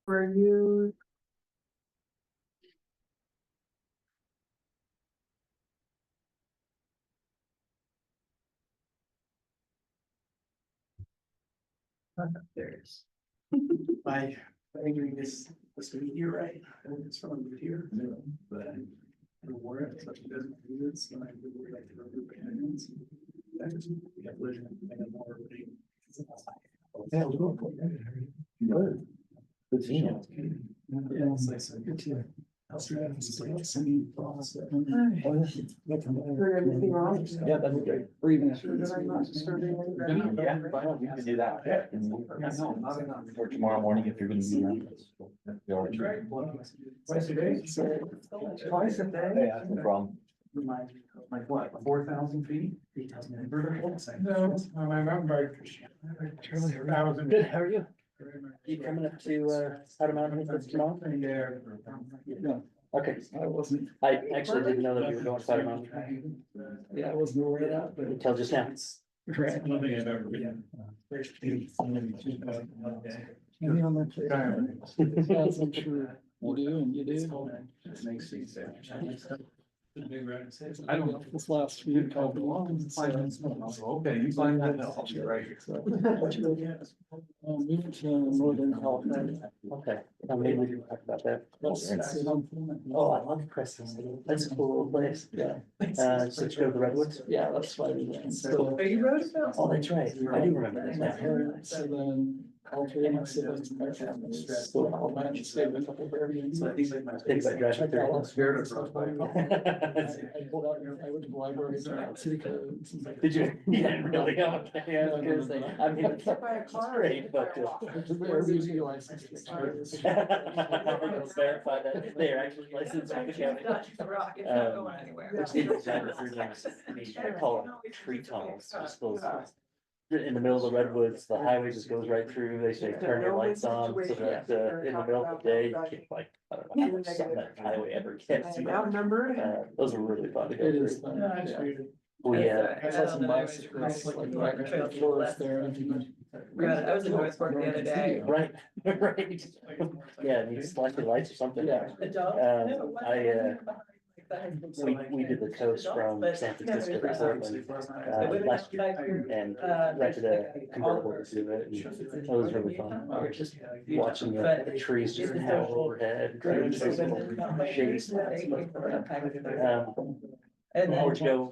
Were you? There's. I agree this would be here, right? I think it's from here, but I don't worry, it's such a doesn't do this, and I would like to go through it. That is, we have lived in more. Yeah, we're going for it. Good. Good seeing you. Yeah, it's nice. Good to. Heard anything wrong? Yeah, that'd be great. Or even if. Did I not disturb anything? Yeah, fine, we can do that. Yeah. Or tomorrow morning if you're gonna be around. Twice a day? Twice a day? Yeah, no problem. Like what, 4,000 feet? 3,000 vertical? No, I remember. Good, how are you? You coming up to, Powder Mountain this tomorrow? No. Okay, I wasn't, I actually didn't know that you were going to Powder Mountain yeah, I wasn't aware of that, but. until just now. Right. I don't think I've ever been. Maybe on that trip. Yes, I'm sure you do, and you do. I don't. This last week, I've been long. Okay, you find that out, you're right. We went to Northern California. Okay, maybe we can talk about that. Oh, I love Preston. That's a cool little place. Yeah, So you go to the Redwoods? yeah, that's why we went. So, Are you wrote about? Oh, that's right. I do remember my that. parents, and then all three of my siblings and my family. So all my stayed with a couple of Airbnbs. So I think like my. Think about driving through. Spirit of. I pulled out, I went to the library, and city codes. and like- Did you? Yeah, really? Okay, I was gonna say, I mean, it's great, but. Airbnb license. Let's verify that they're actually licensed by the county. Which they design it through those, I call it tree tunnels, just those. In the middle of the redwoods, the highway just goes right through, they say turn your lights on, so that, in the middle of the day, you can't like, I don't know how much sun that highway ever gets. but, Outnumbered? Those are really fun to go It is through. fun, yeah. We, I saw some bicyclists like right next to the forest there. And you can- I was in Northport the other day. right, right. Yeah, and you just flash your lights or something. Yeah. We did the coast from San Francisco to Portland, last year and rented a convertible to do it. It was really fun. Just watching the trees just howl overhead. Shades. Where'd you go?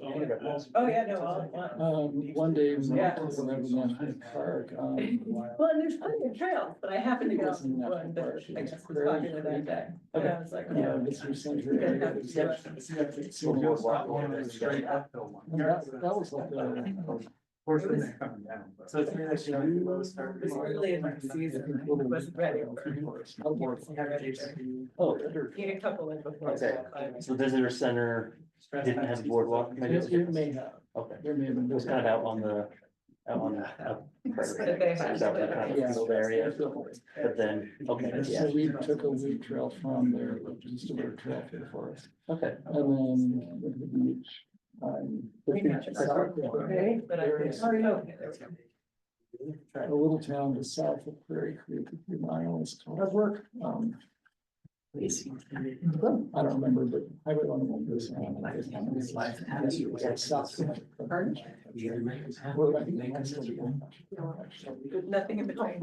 Oh, yeah, no, One day, we Yeah. went to the National Park. well, and there's plenty of trails, but I happened to go It was in on one that National I Park. guess was popular that day. And I was like, yeah. This was century. We're gonna have to do That was like the. So it's really actually. It's early in the season, I wasn't ready. Oh, Need a couple in before. okay. So the visitor center didn't have a boardwalk. Maybe It may have, Okay. there may have been. It was kind of out on the. But they It had- was out in kind of Yeah. field area, but then, okay, yeah, So we took a weed trail from there, just a bird trail to the forest, okay. and then went to the beach. Okay, but I. Okay, there we go. A little town just south of Prairie Creek, a few miles. How's work? I don't remember, but highway one won't go. Nothing in between.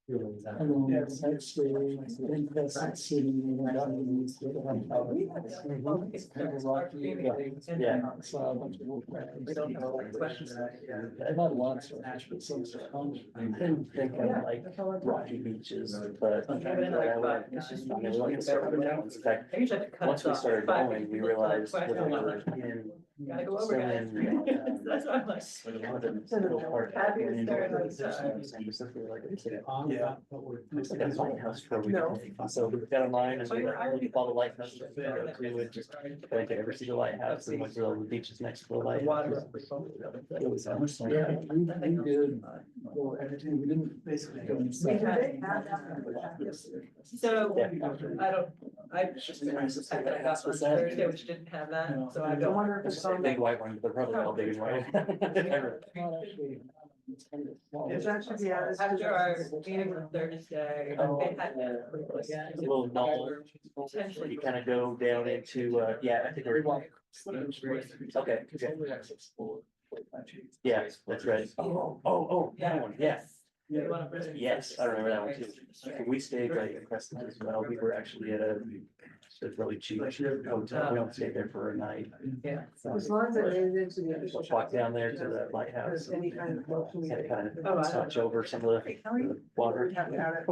And then actually, I think that's that city. And that means that they have- kind of rocky, Yeah. So a bunch of wolf We don't have a lot of questions. I've had lots of, but some are. I didn't think of like rocky beaches, but. I went- It's just. I mean, we went to several towns. In fact, I usually have to cut once we it off. started Five going, we minutes, realized that question. we were in. Gotta go over, guys. That's why I'm like. Specifically like a kid. Yeah. It's like a lighthouse tour we No. can take. So we got online and we like all the lighthouses. We would just went to every single lighthouse and went to all the beaches next to the lighthouse. It was awesome. Yeah, we did, well, we didn't basically go inside. So, Yeah. I don't, I just, the fact that I got on Thursday, which didn't have that, so I don't. It's a big white one, but they're probably all big and white. Not actually It's actually, after our meeting on Thursday, they had that approval It's again. a little null. Potentially. You kind of go down into, yeah, I think we're. Okay, yeah, that's right. Oh, that one, yeah. They wanna put it- Yes, I remember that one too. We stayed right in Preston as well. We were actually at a really cheap hotel. We don't stay there for a night. Yeah. As long as it made it to the official. Let's walk down there to the lighthouse. Any kind of motion. Had to kind Oh, of I- touch over some of the water. We have got it.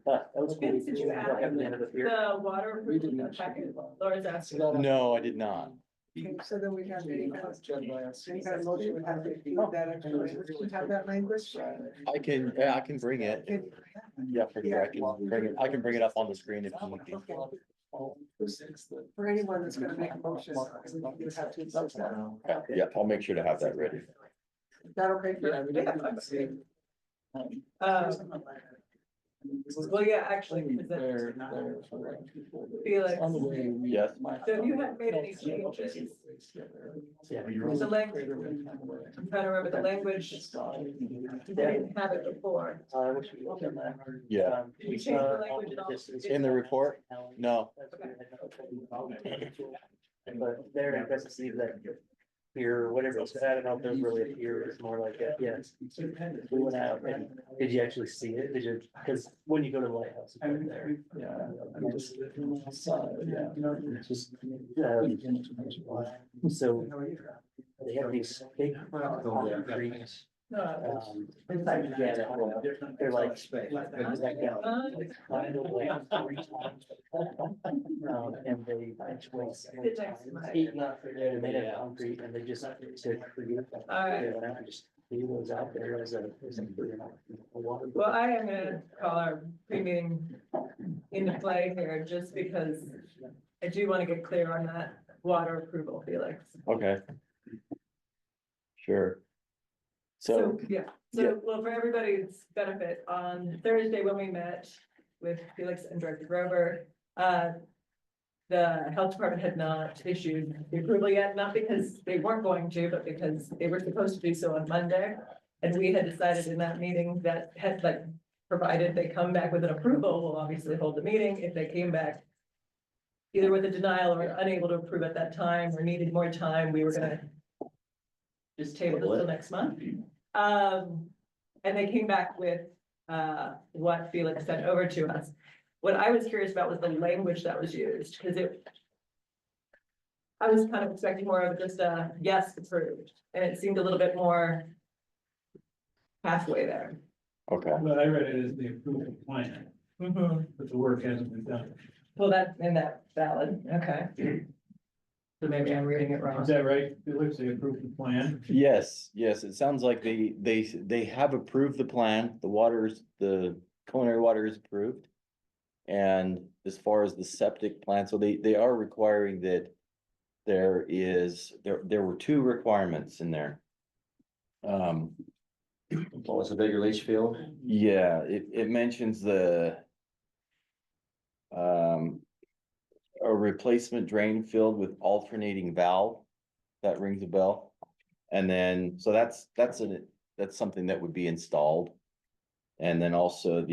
That was cool. Did you add At the end of the pier. The water. Packet, Laura's asking. No, I did not. Okay, so then we have any kind of motion, we have to include that extra language. We have that language. I can bring it. Okay. Yeah, for sure. I can bring it up on the screen if you need to. For anyone that's gonna make a motion, you have to vote that. Yeah, I'll make sure to have that ready. Is that okay for Well, yeah, actually, because then Felix, Yes. so if you hadn't made any changes, Yeah, but you're the also. language, I'm trying to remember the language, they didn't have it before. I wish we looked at that. Yeah. Did you change the language at all? In the report? No. But they're impressed to see that here, whatever else, I don't know if there's really a pier, it's more like a, yes. We went out and, did you actually see it? Did you, because when you go to the lighthouse, it's right there. Yeah. I'm just- Yeah. It's just, so they have these big concrete. Yeah, they're like. And they actually. They made of concrete and they just to create. All right. They went out and just threw those out there as a water. Well, I am gonna call our pre-meeting into play here, just because I do want to get clear on that water approval, Felix. Okay. Sure. So, Yeah, so, well, for everybody's benefit, on Thursday when we met with Felix and Director Grover, the health department had not issued the approval yet, not because they weren't going to, but because they were supposed to do so on Monday. And we had decided in that meeting that had like, provided they come back with an approval, we'll obviously hold the meeting. If they came back either with a denial or unable to approve at that time, or needed more time, we were gonna just table it till next month. And they came back with, what Felix sent over to us. What I was curious about was the language that was used, because I was kind of expecting more of just a yes, approved, and it seemed a little bit more halfway there. okay. But I read it as the approval plan, Mm-hmm. but the work hasn't been done. Well, that, and that valid, okay. So maybe I'm reading it wrong. Is that right? Felix, they approved the plan? Yes, it sounds like they have approved the plan, the culinary water is approved. And as far as the septic plan, so they are requiring that there were two requirements in there. What was the bigger leach field? Yeah, it mentions a replacement drain filled with alternating valve. That rings a bell. And then, so that's something that would be installed. And then also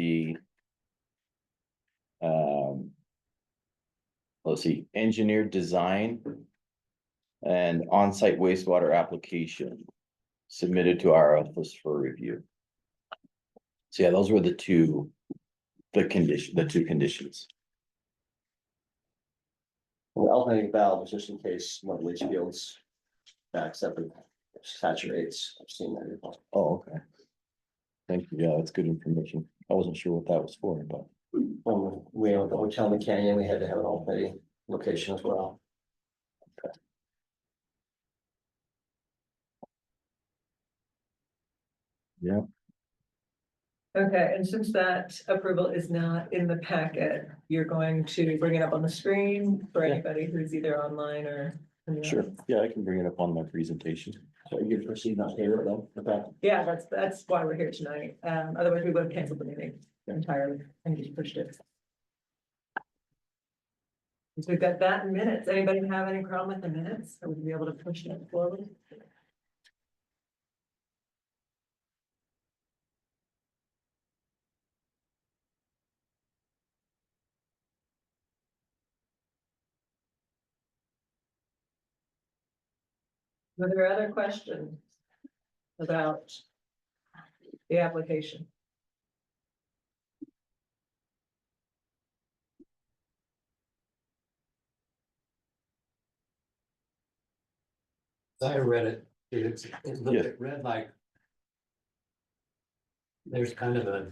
let's see, engineered design and on-site wastewater application submitted to our office for review. So yeah, those were the two conditions. The alternating valve is just in case one of the leach fields backs up and saturates. I've seen that before. Oh, okay. Thank you. Yeah, that's good information. I wasn't sure what that was for, but When we owned the hotel in the canyon, we had to have an alternating location as well. yeah. Okay, and since that approval is not in the packet, you're going to bring it up on the screen for Yeah. anybody who's either online or. in the Sure. audience? Yeah, I can bring it up on my presentation. So you proceed not here then, with that. Yeah, that's why we're here tonight. Otherwise we would have canceled the meeting entirely and just pushed it. So we've got that in minutes. Anybody have any problem with the minutes? Or would we be able to push it forward? Were there other questions about the application? I read it, it looked, Yes. it read like. There's kind of a,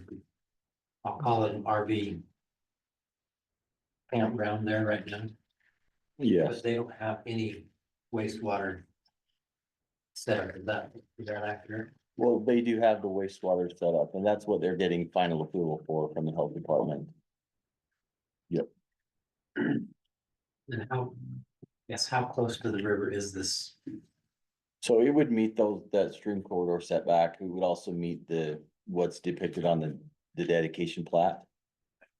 I'll call it an RV. Campground there right now, Yes, but they don't have any wastewater. Set up, is that accurate? well, they do have the wastewater set up, and that's what they're getting final approval for from the health department. And how, yes, how close to the river is this? So it would meet those, that stream corridor setback. It would also meet what's depicted on the dedication plat.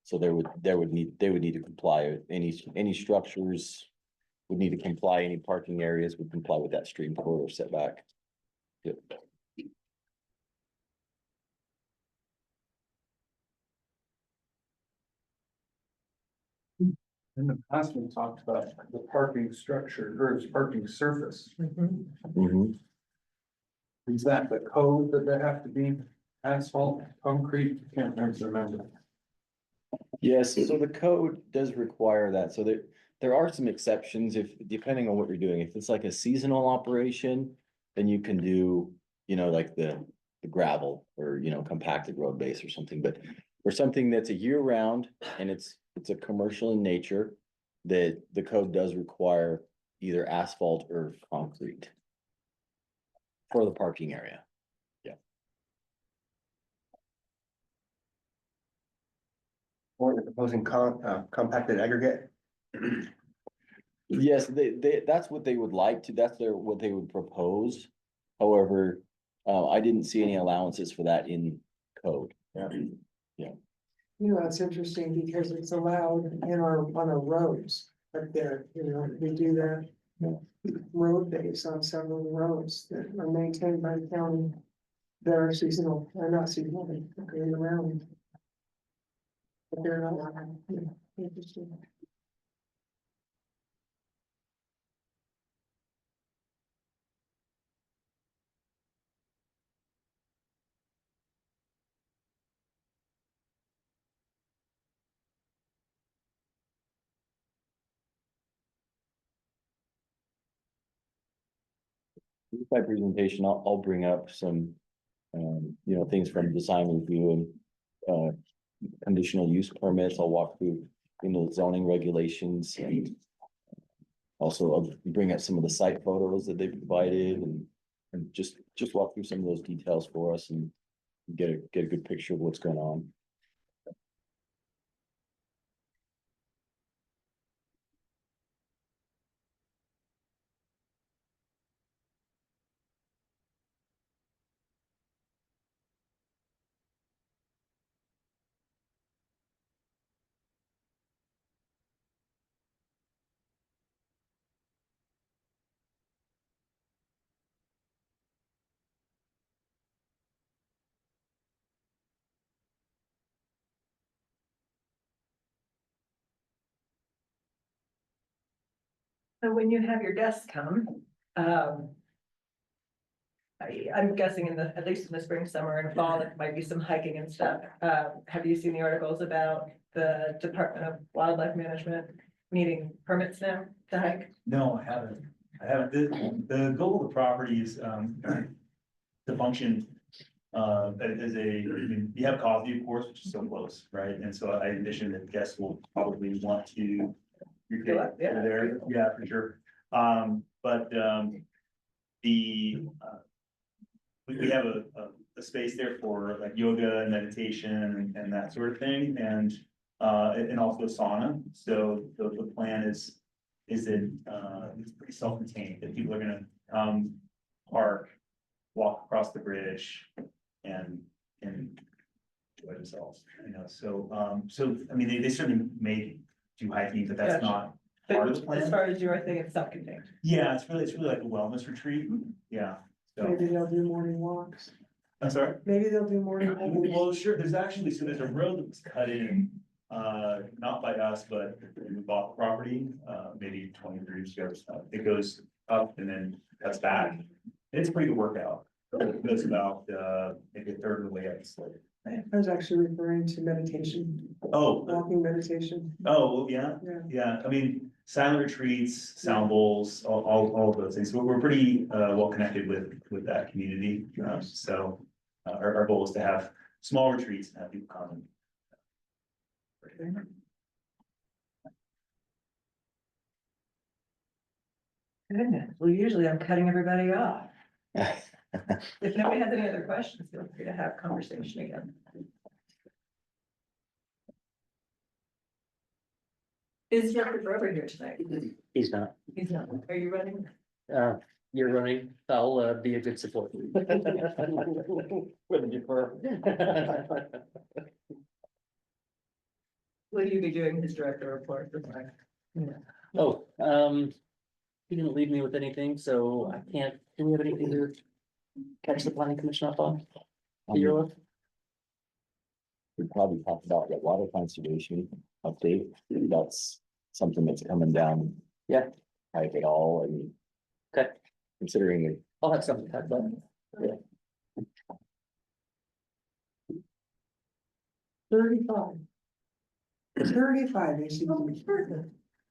So they would need to comply with any structures would need to comply, any parking areas would comply with that stream corridor setback. Yep. In the past, we talked about the parking structure or its parking surface. Mhm. Is that the code that they have to be asphalt, concrete? Can't remember. Yes, so the code does require that, so there are some exceptions if, depending on what you're doing, if it's like a seasonal operation. Then you can do, like the gravel or, compacted road base or something, but for something that's a year round and it's a commercial in nature. That the code does require either asphalt or concrete. For the parking area. Or they're proposing compacted aggregate. Yes, that's what they would like to, what they would propose. However, I didn't see any allowances for that in code. You know, it's interesting because it's allowed on our roads up there, we do that. Road base on several roads that are maintained by the county. That are seasonal, they're not seasonal, they're going around. But they're not, interesting. With my presentation, I'll bring up some, things from design review and, conditional use permits. I'll walk through, the zoning regulations and also I'll bring up some of the site photos that they provided and just walk through some of those details for us and get a good picture of what's going on. So when you have your guests come, I'm guessing at least in the spring, summer and fall, there might be some hiking and stuff. Have you seen the articles about the Department of Wildlife Management needing permits now to hike? No, I haven't. The goal of the property is, to function, as you have coffee, of course, which is so close, right? And so I envision that guests will probably want to. Go up, yeah. There, yeah, for sure. But we have a space there for like yoga and meditation and that sort of thing, and also sauna. So the plan is that it's pretty self-contained, that people are gonna park, walk across the bridge and enjoy themselves, so I mean, they certainly may do hiking, but that's Gotcha. not part of the But as plan. far as your thing, it's self-contained. Yeah, it's really like a wellness retreat, yeah, so, Maybe they'll do morning walks, I'm sorry. maybe they'll do morning walks. Well, sure, there's a road that was cut in, not by us, but we bought the property, maybe 20 years ago. It goes up and then cuts back. It's a pretty good workout. It goes about, maybe a third of the way up the slope. I was actually referring to meditation, Oh, walking meditation. oh, yeah, Yeah. yeah, I mean, silent retreats, sound bowls, all of those things. We're pretty, well connected with that community. So, our goal is to have small retreats and have people come. Goodness, well, usually I'm cutting everybody off. If nobody has any other questions, feel free to have conversation again. Is Director Grover here tonight? He's not, He's not. Are you running? you're running, I'll be a good support. Wouldn't defer. Will you be doing his director report for tonight? Oh, he didn't leave me with anything, so I can't, do we have anything to catch the planning commission up on? That you're with? We probably talked about the water conservation update. That's something that's coming down. Yeah. Pipe at all, and. Okay. Considering it. I'll have something to talk about. 35. 35 ACV.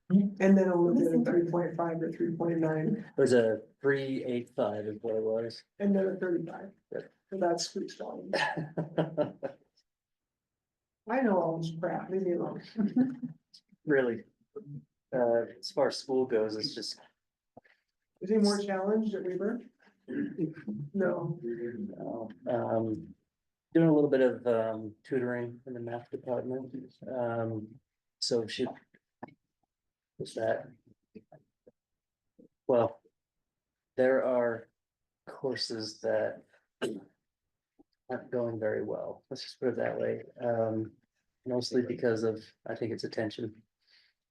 And then I'll look at a 3.5 or 3.9, It was a 385 is what it was. and then a 35. Yeah. So that's squeeze volume. I know all this crap, leave me alone. Really. As far as school goes, it's just, Is he more challenged at Weaver? No. doing a little bit of tutoring in the math department. So should. What's that? Well, there are courses that aren't going very well. Let's just put it that way. Mostly because of, I think it's attention.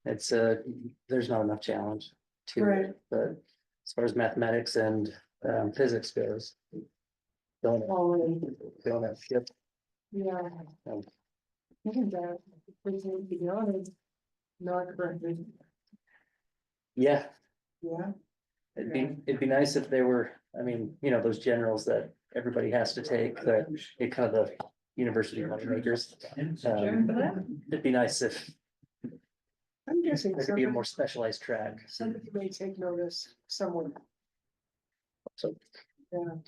It's there's not enough challenge to Right. it, but as far as mathematics and physics goes. Don't know. All in. Don't know. Yep. Yeah. Um, Even that, to be honest, not correctly. Yeah, Yeah. it'd be nice if there were, I mean, you know, those generals that everybody has to take, that it kind of the university money makers. Sure, for that. It'd be nice if I'm guessing there could be a somebody, more specialized track. somebody may take notice somewhere. So. Yeah.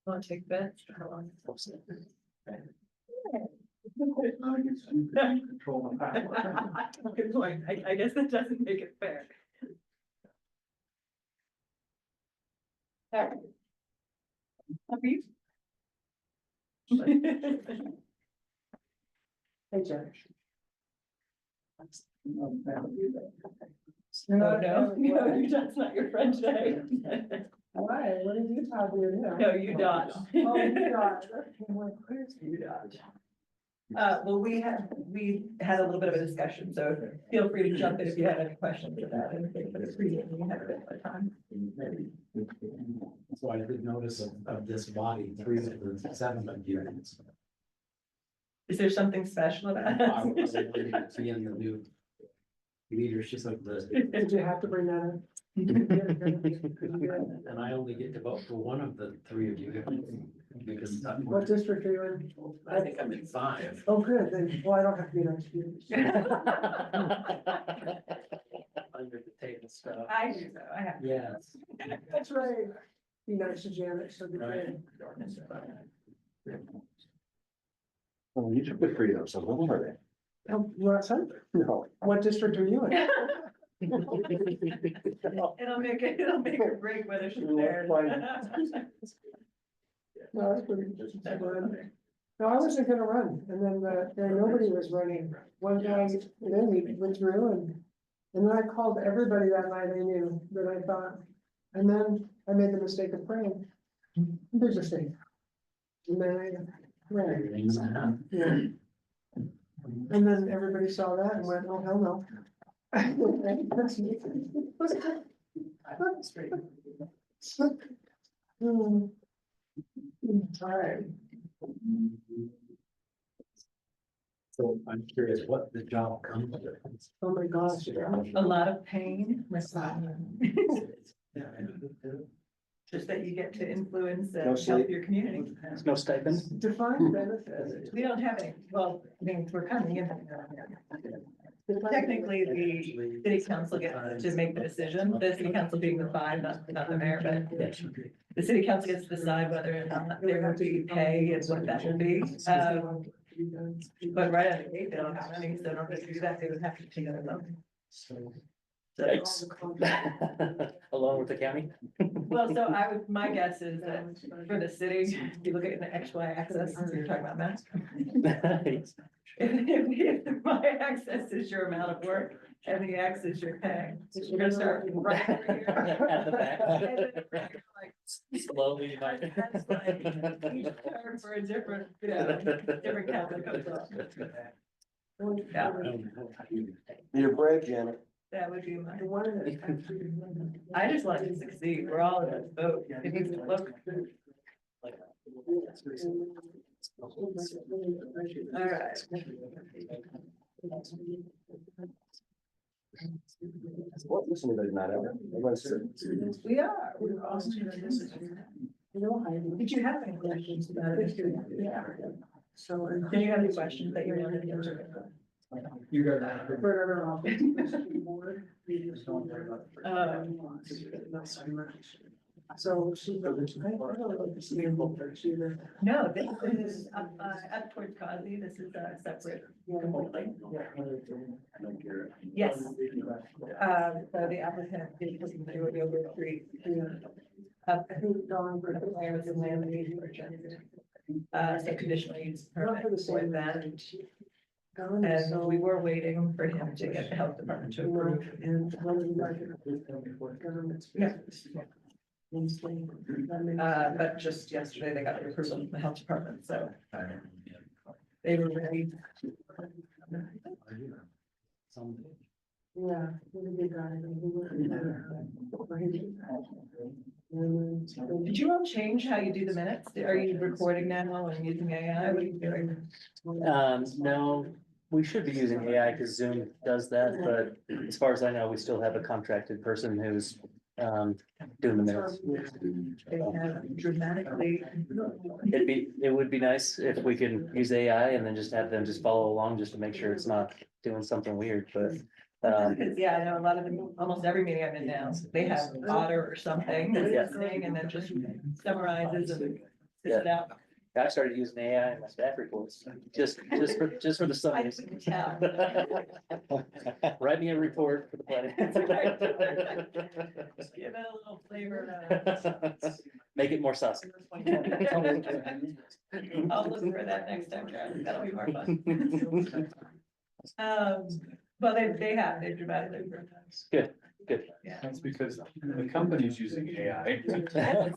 Want to take bets? How long? Good point. I guess that doesn't make it fair. Alright. Happy? Hey, Josh. No, that's not your friend today. Why? What did you talk to you? No, you dodged. Oh, you dodged. You dodged. Well, we had a little bit of a discussion, so feel free to jump in if you have any questions about anything, but appreciate we had a bit of time. So I did notice of this body, 3 of the 7 of you. Is there something special about I it? was able to see in the new leadership of the, Did you have to bring that up? and I only get to vote for one of the 3 of you. Because What district are you in? I think I'm in 5. Oh, good, then, well, I don't have to be nice to you. Under the table stuff. I do so, I have. Yes. That's right. Be nice to Janet, so good. Right. Well, you took the freedom, so what are they? Oh, you want some? No. What district are you in? It'll make it break whether she's there. No, that's pretty. No, I wasn't gonna run, and then, nobody was running. One guy, then we withdrew, and then I called everybody that night I knew that I thought, and then I made the mistake of praying. Big mistake. And then I ran. Yeah. And then everybody saw that and went, oh, hell no. All right. So I'm curious what the job comes with. Oh, my gosh. A lot of pain. Just that you get to influence No and help sleep. your community. There's no stipend. Define benefits. We don't have any, well, I mean, we're coming in. Technically, the city council gets to make the decision, the city council being the five, not the mayor, but the city council gets to decide whether or not there will be pay and what that will be. But right out of the gate, they don't have any, so in order to do that, they would have to take other loan. Yikes. Along with the county. Well, so my guess is that for the city, if you look at the XY axis, you're talking about math. If the y-axis is your amount of work and the x is your pay, we're gonna start right over here. At the back. And then, like, Slowly, you might. that's like each term for a different, different calculation. Yeah, Need a break, Janet. that would be my. I just want to succeed. We're all in this boat. It needs to look. All right. What, listen, everybody's not ever. Everyone's sitting. We are. We're awesome. Did you have any questions about it? Yeah. So, did you have any questions that you wanted to answer? You got So she. No, this is up towards Cosby. This is separate completely. Yes. So the applicant did listen to a yoga retreat. I think Dawn for the players and land purchase. So conditional use permit for that. And we were waiting for him to get the health department to approve. But just yesterday, they got the approval from the health department, so they were ready. Yeah. Did you all change how you do the minutes? Are you recording now and using AI? What are you doing? No, we should be using AI because Zoom does that, but as far as I know, we still have a contracted person who's doing the minutes. They have dramatically. It would be nice if we could use AI and then just have them just follow along just to make sure it's not doing something weird, but. Because, yeah, I know a lot of them, almost every meeting I'm in now, they have Otter or something that's listening and then just summarizes and spits it out. I started using AI in my staff reports, just for the I summaries. couldn't tell. Write me a report for the planning. Give it a little flavor. Make it more saucy. I'll look for that next time, Charlie. That'll be more fun. But they've dramatically improved. Good. Yeah. That's because the company's using AI. Exactly,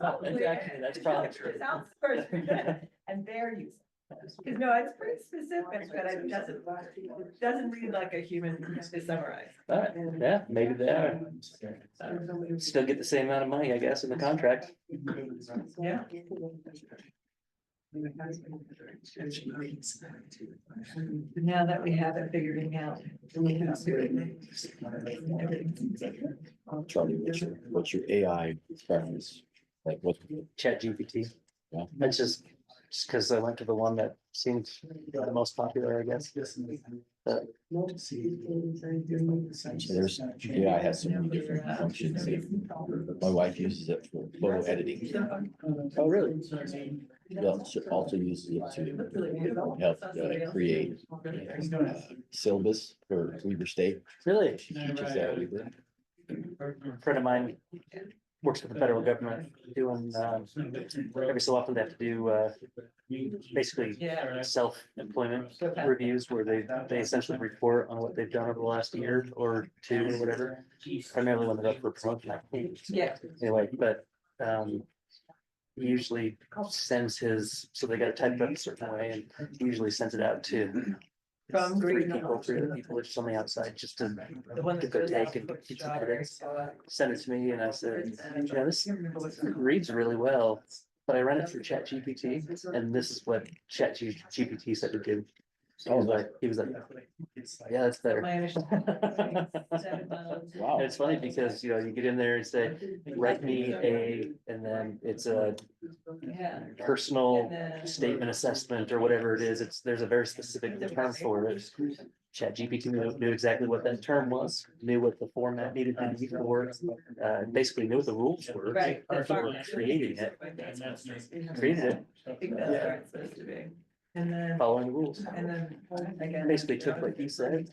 that's probably true. It sounds first, and they're using. Because no, it's pretty specific, but it doesn't read like a human to summarize. All right, yeah, maybe they are. Still get the same amount of money, I guess, in the contract. Yeah. Now that we have it figured out. Charlie, what's your AI preference? Like what? Chat GPT. Yeah. That's just because I went to the one that seemed the most popular, I guess. So there's, AI has so many different functions. My wife uses it for photo editing. Oh, really? She also uses it to help create syllabus for Weber State. Really? She teaches that at Weber. A friend of mine works with the federal government doing, every so often they have to do, basically Yeah. self-employment reviews where they essentially report on what they've done over the last year or two or whatever. Primarily when they're up for promotion, I think. Yeah. Anyway, but, he usually sends so they got to type it up a certain way and he usually sends it out to From three Green. other people just on the outside, just to The one get that their goes out take and for keep some strawberries. edits. Send it to me and I said, yeah, this reads really well, but I ran it through Chat GPT and this is what Chat GPT said to do. He was like, Yeah, that's better. My understanding. Wow. It's funny because, you know, you get in there and say, write me a, and then it's a Yeah. personal And then- statement assessment or whatever it is. There's a very specific term for it. ChatGPT knew exactly what that term was, knew what the format needed to be for, basically knew what the rules were. Right. For creating it, created it, I think that's where it's supposed to be. And then, following the rules. and then again. Basically took what he said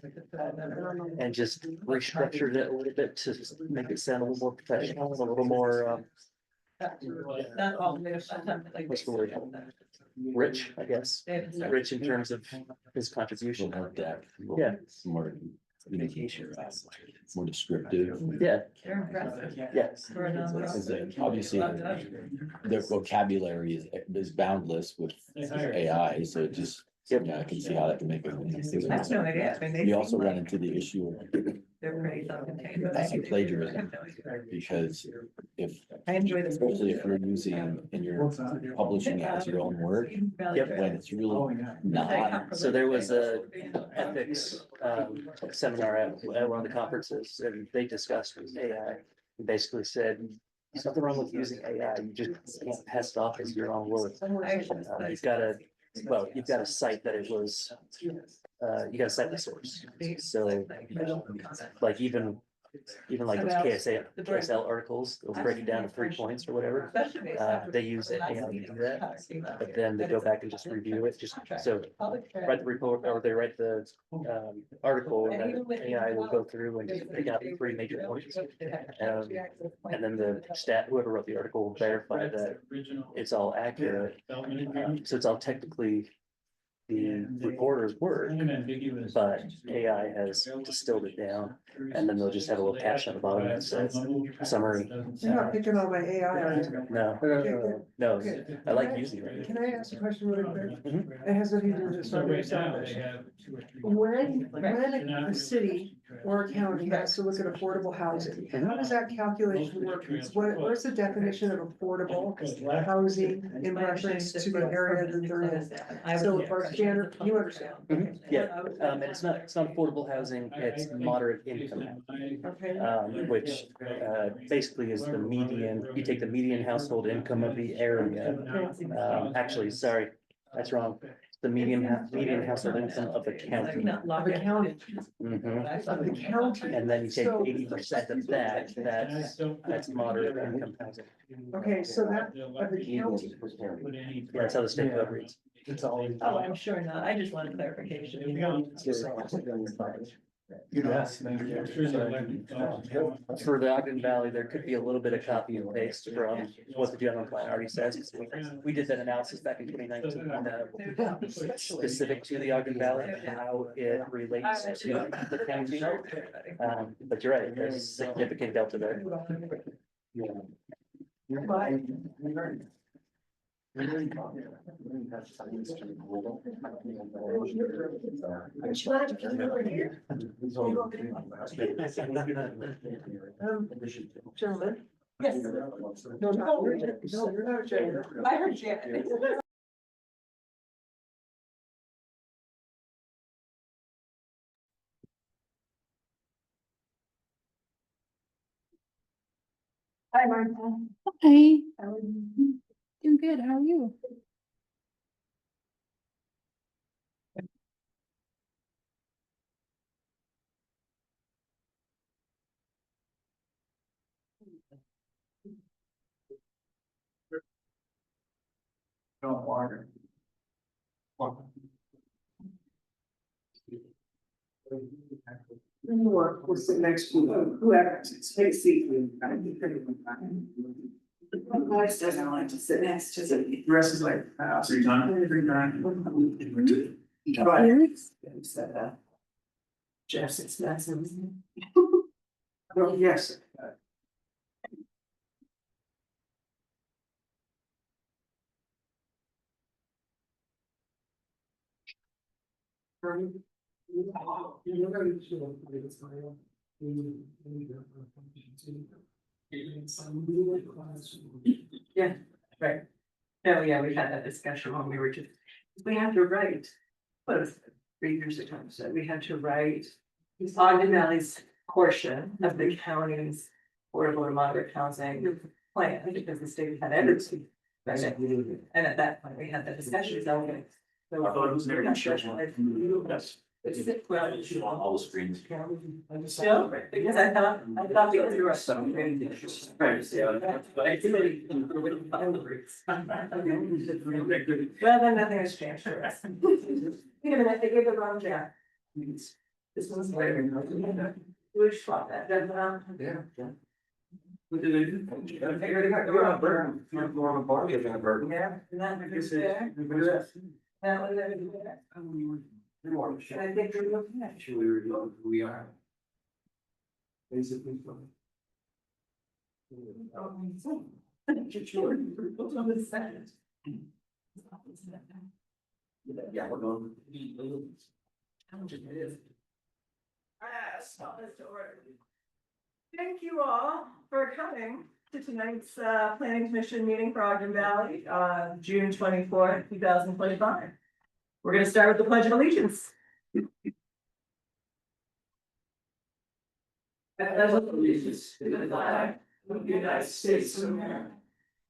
and just restructured it a little bit to make it sound a little more professional, a little more, Not all the way to, like. what's the word? Rich, I guess. Rich in terms of his contribution. More depth. Yeah. More communication, more descriptive. Yeah, They're impressive. yes. For a Because nonprofit. obviously their vocabulary is boundless with AI, so it just, yeah, I can see how that can make it. I have no idea. I mean, they We also seem run like into the issue of they're pretty self-contained. but I have plagiarism, no idea. because if, I enjoy this. especially if you're using and you're publishing as your own work, when it's really not. So there was a ethics seminar at one of the conferences and they discussed AI. He basically said, something wrong with using AI, you just can't pass it off as your own work. You've got to, well, you've got to cite that it was, you got to cite the source. So like even like those KSL articles, they'll break it down to 3 points or whatever. They use AI to do that, but then they go back and just review it, just so write the report or they write the article and then AI will go through and just pick out 3 major points. And then the whoever wrote the article will verify that it's all accurate. So it's all technically the reporter's work, but AI has distilled it down, and then they'll just have a little caption at the bottom that says summary. You're not picking on my AI, are you? No, Okay. I like using it. Can I ask a question really quick? Mhm. It has nothing to do with this, so I'm gonna stop this. When a city or a county has to look at affordable housing, how does that calculation work? Where's the definition of affordable housing in reference to the area that they're in? So our standard, you understand? Mhm. Yeah, and it's not affordable housing, it's moderate income. Okay, Which basically is the median, you take the median household income of the area. Actually, sorry, that's wrong. The median household income of the county. of the county, Mhm. of the county. And then you take So- 80% of that, that's moderate income housing. Okay, so that, of the county. That's how the state code reads. Oh, I'm sure not. I just wanted clarification. You know? Yes. For the Ogden Valley, there could be a little bit of copy and paste from what the general plan already says. We did that analysis back in 2019, specific to the Ogden Valley, how it relates to the county. But you're right, there's a significant delta there. Gentlemen. Yes. No, you're not a gentleman. I heard Janet. Hi, Martha. Hi, How are you? doing good. How are you? Don't water. We'll sit next to you, whoever, take a seat. Alex doesn't like to sit next to The rest is like. 3 times. Felix? Jeff, it's that's. Well, yes. Yeah, right. Oh, yeah, we had that discussion when we were just, we have to write. What is it? 3 years ago, so we had to write Ogden Valley's portion of the county's affordable and moderate housing plan, because the state had everything. Right, and at that point, we had the discussions on it. So I thought it was never gonna show. Yes. Well, All the screens. still, because I thought because you were. Well, then nothing has changed for us. Wait a minute, they gave the wrong job. This one's later. We should swap that, Yeah. You're on burn. You're more of a party than a burden. Yeah, and that was there. That was there. And I think we're looking at. We are. Basically. Yeah, we're going. Thank you all for coming to tonight's planning commission meeting for Ogden Valley, June 24th, 2025. We're gonna start with the Pledge of Allegiance. I pledge allegiance to the flag of the United States of America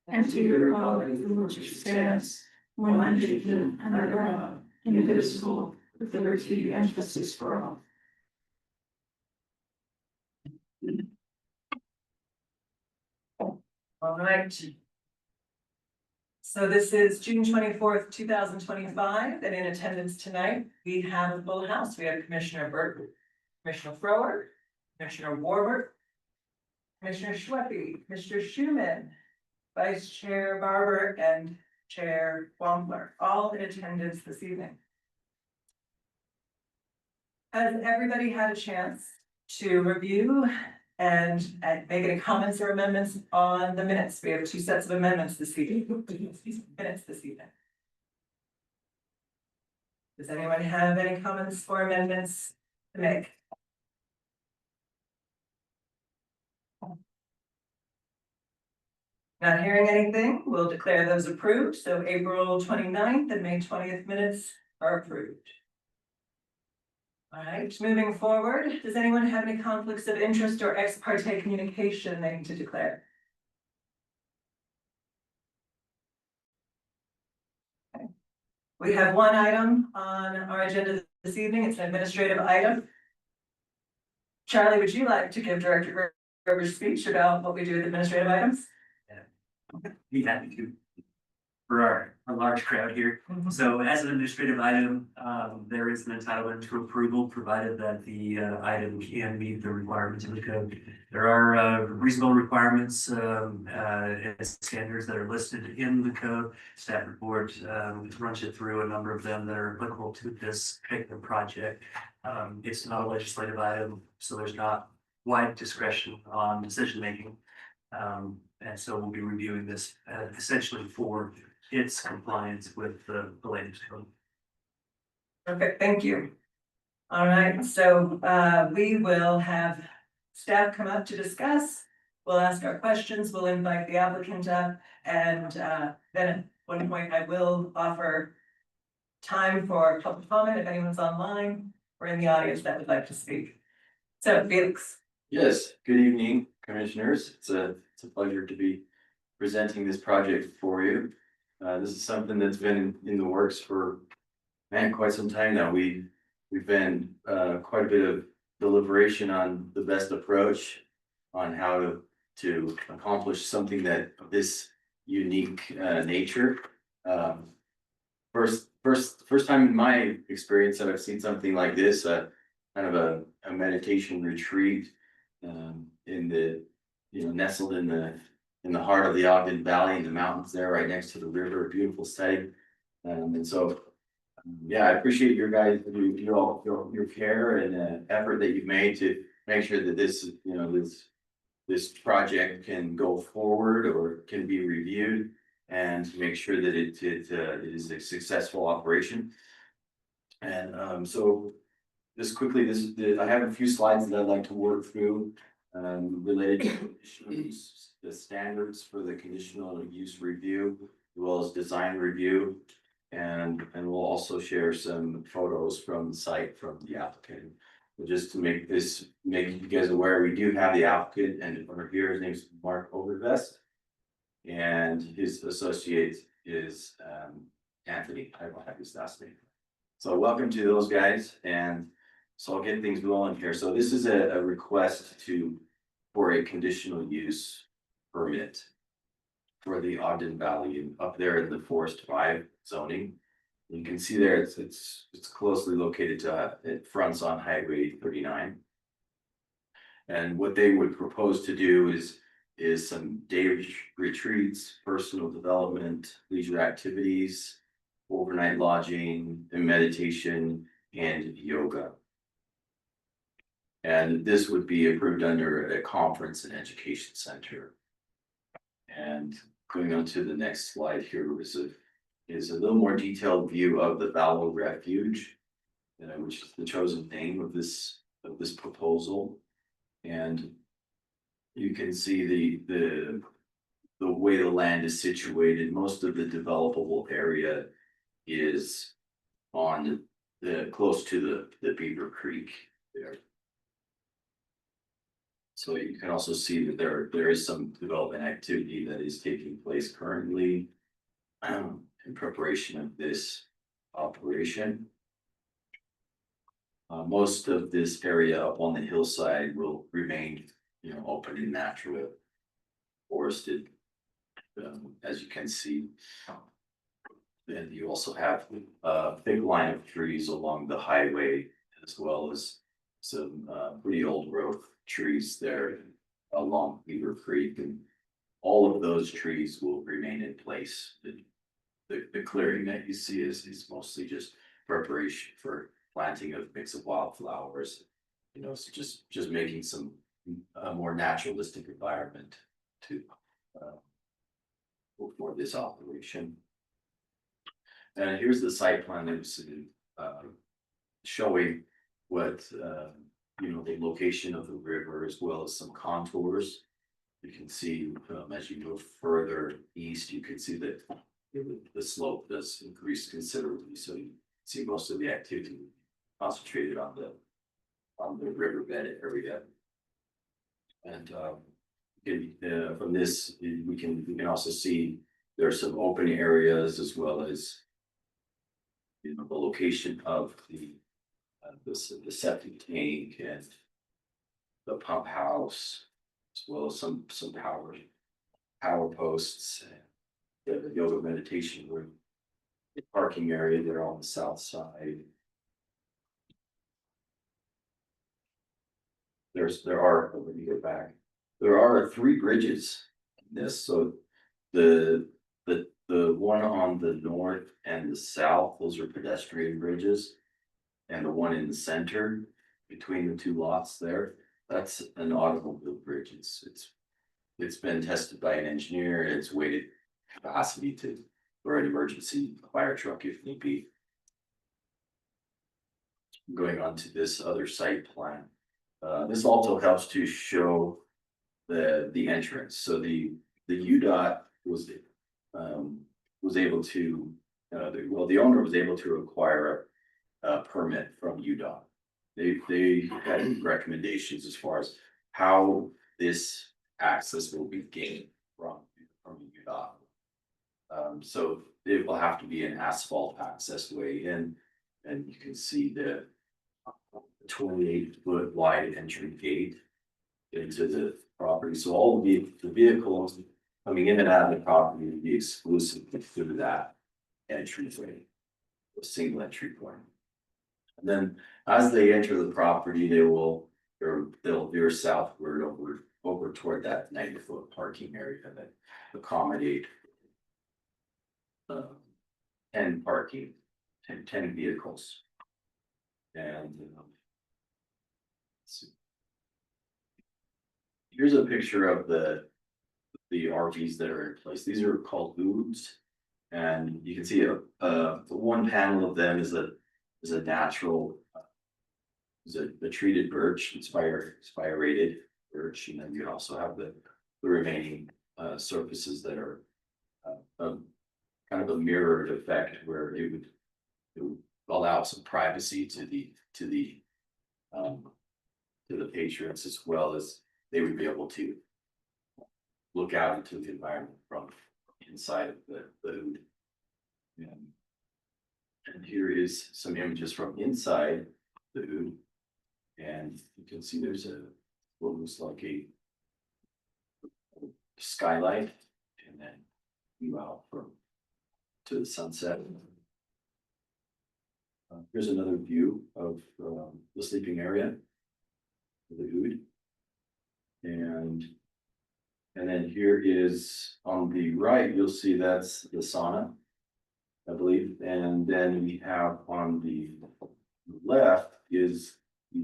and to the republic for which it stands, one nation under God, indivisible, with liberty and justice for all. All right. So this is June 24th, 2025, and in attendance tonight, we have a full house. We have Commissioner Burke, Commissioner Frower, Commissioner Warburg, Commissioner Schweppe, Mr. Schuman, Vice Chair Barber, and Chair Wampler, all in attendance this evening. Has everybody had a chance to review and make any comments or amendments on the minutes? We have 2 sets of amendments this evening. Minutes this evening. Does anyone have any comments or amendments to make? Not hearing anything, we'll declare those approved. So April 29th and May 20th minutes are approved. All right, moving forward, does anyone have any conflicts of interest or ex parte communication they need to declare? Okay. We have one item on our agenda this evening. It's an administrative item. Charlie, would you like to give Director Gerber's speech about what we do with administrative items? Be happy to. For our large crowd here. So as an administrative item, there is an entitlement to approval, provided that the item can meet the requirements of the code. There are reasonable requirements and standards that are listed in the code. Staff report runs it through a number of them that are applicable to this particular project. It's not a legislative item, so there's not wide discretion on decision making. And so we'll be reviewing this essentially for its compliance with the latest code. Perfect, thank you. All right, so we will have staff come up to discuss. We'll ask our questions, we'll invite the applicant up, and then at one point I will offer time for public comment if anyone's online or in the audience that would like to speak. So Felix. Yes, good evening, commissioners. It's a pleasure to be presenting this project for you. This is something that's been in the works for, man, quite some time now. We've been quite a bit of deliberation on the best approach on how to accomplish something that of this unique nature. First time in my experience that I've seen something like this, kind of a meditation retreat in the, nestled in the heart of the Ogden Valley, in the mountains there, right next to the river, a beautiful setting. And so, I appreciate your guys, your care and effort that you've made to make sure that this, this project can go forward or can be reviewed and to make sure that it is a successful operation. And so just quickly, I have a few slides that I'd like to work through related to the standards for the conditional use review, as well as design review. And we'll also share some photos from the site from the applicant. Just to make you guys aware, we do have the applicant and over here, his name's Mark Overvest. And his associate is Anthony, I don't have his last name. So welcome to those guys, and so I'll get things rolling here. So this is a request for a conditional use permit for the Ogden Valley up there in the Forest 5 zoning. You can see there, it's closely located to, it fronts on Highway 39. And what they would propose to do is some day retreats, personal development, leisure activities, overnight lodging, and meditation, and yoga. And this would be approved under a conference and education center. And going on to the next slide here is a little more detailed view of the Valo Refuge, which is the chosen name of this proposal. And you can see the way the land is situated. Most of the developable area is on close to the Beaver Creek there. So you can also see that there is some development activity that is taking place currently in preparation of this operation. Most of this area up on the hillside will remain, open and natural, forested, as you can see. Then you also have a thick line of trees along the highway, as well as some pretty old growth trees there along Beaver Creek, and all of those trees will remain in place. The clearing that you see is mostly just preparation for planting of mix of wildflowers, so just making some a more naturalistic environment to for this operation. And here's the site plan that was showing what the location of the river, as well as some contours. You can see as you go further east, you can see that the slope does increase considerably. So you see most of the activity concentrated on the riverbed area. And from this, we can also see there are some open areas, as well as the location of the septic tank and the pump house, as well as some power posts, the yoga meditation room, the parking area there on the south side. Let me go back. There are 3 bridges in this. So the one on the north and the south, those are pedestrian bridges. And the one in the center between the 2 lots there, that's an automobile bridge. It's been tested by an engineer, and it's weighted capacity for an emergency fire truck if need be. Going on to this other site plan. This also helps to show the entrance. So the UDOT was able to the owner was able to acquire a permit from UDOT. They had recommendations as far as how this access will be gained from UDOT. So it will have to be an asphalt access way in, and you can see the 28-foot wide entry gate into the property. So all the vehicles coming in and out of the property will be exclusive through that entryway, a single entry point. And then as they enter the property, they'll veer southward over toward that 90-foot parking area that accommodate 10 parking, 10 vehicles. And here's a picture of the RVs that are in place. These are called booths, and you can see the one panel of them is a natural, a treated birch, it's fire rated birch, and then you also have the remaining surfaces that are kind of a mirrored effect where it would allow some privacy to the patrons, as well as they would be able to look out into the environment from inside of the food. And here is some images from inside the food. And you can see there's what looks like a skylight, and then you out from to the sunset. Here's another view of the sleeping area, the food. And then here is on the right, you'll see that's the sauna, I believe. And then we have on the left is a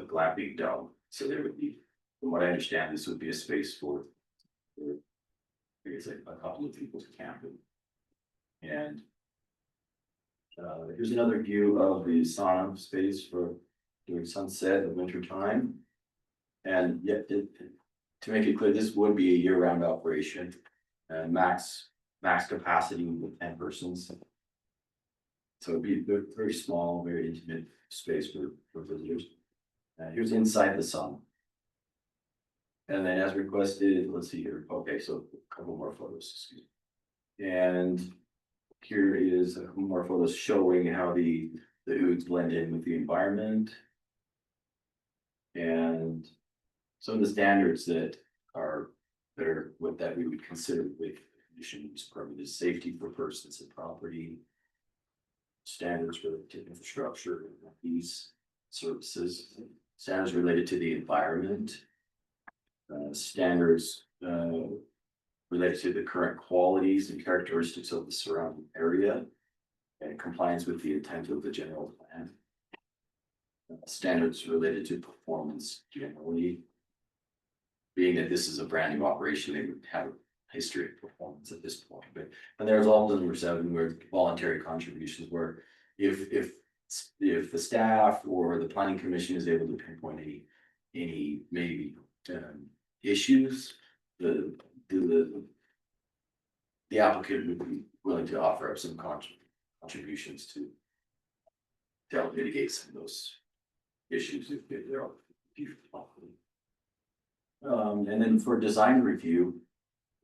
glamping dome. So there would be, from what I understand, this would be a space for I guess a couple of people to camp in. And here's another view of the sauna space for during sunset in winter time. And yet, to make it clear, this would be a year-round operation, max capacity with 10 persons. So it'd be a very small, very intimate space for visitors. Here's inside the sauna. And then as requested, let's see here. Okay, so a couple more photos, excuse me. And here is a couple more photos showing how the oods blend in with the environment. And some of the standards that we would consider with conditional use permit is safety for persons and property, standards related to infrastructure, these services, standards related to the environment, standards related to the current qualities and characteristics of the surrounding area, and compliance with the intent of the general plan. Standards related to performance generally, being that this is a brand new operation, they would have a history of performance at this point. But and there's also number 7, where voluntary contributions, where if the staff or the planning commission is able to pinpoint any maybe issues, the applicant would be willing to offer up some contributions to help mitigate some of those issues if there are. And then for design review,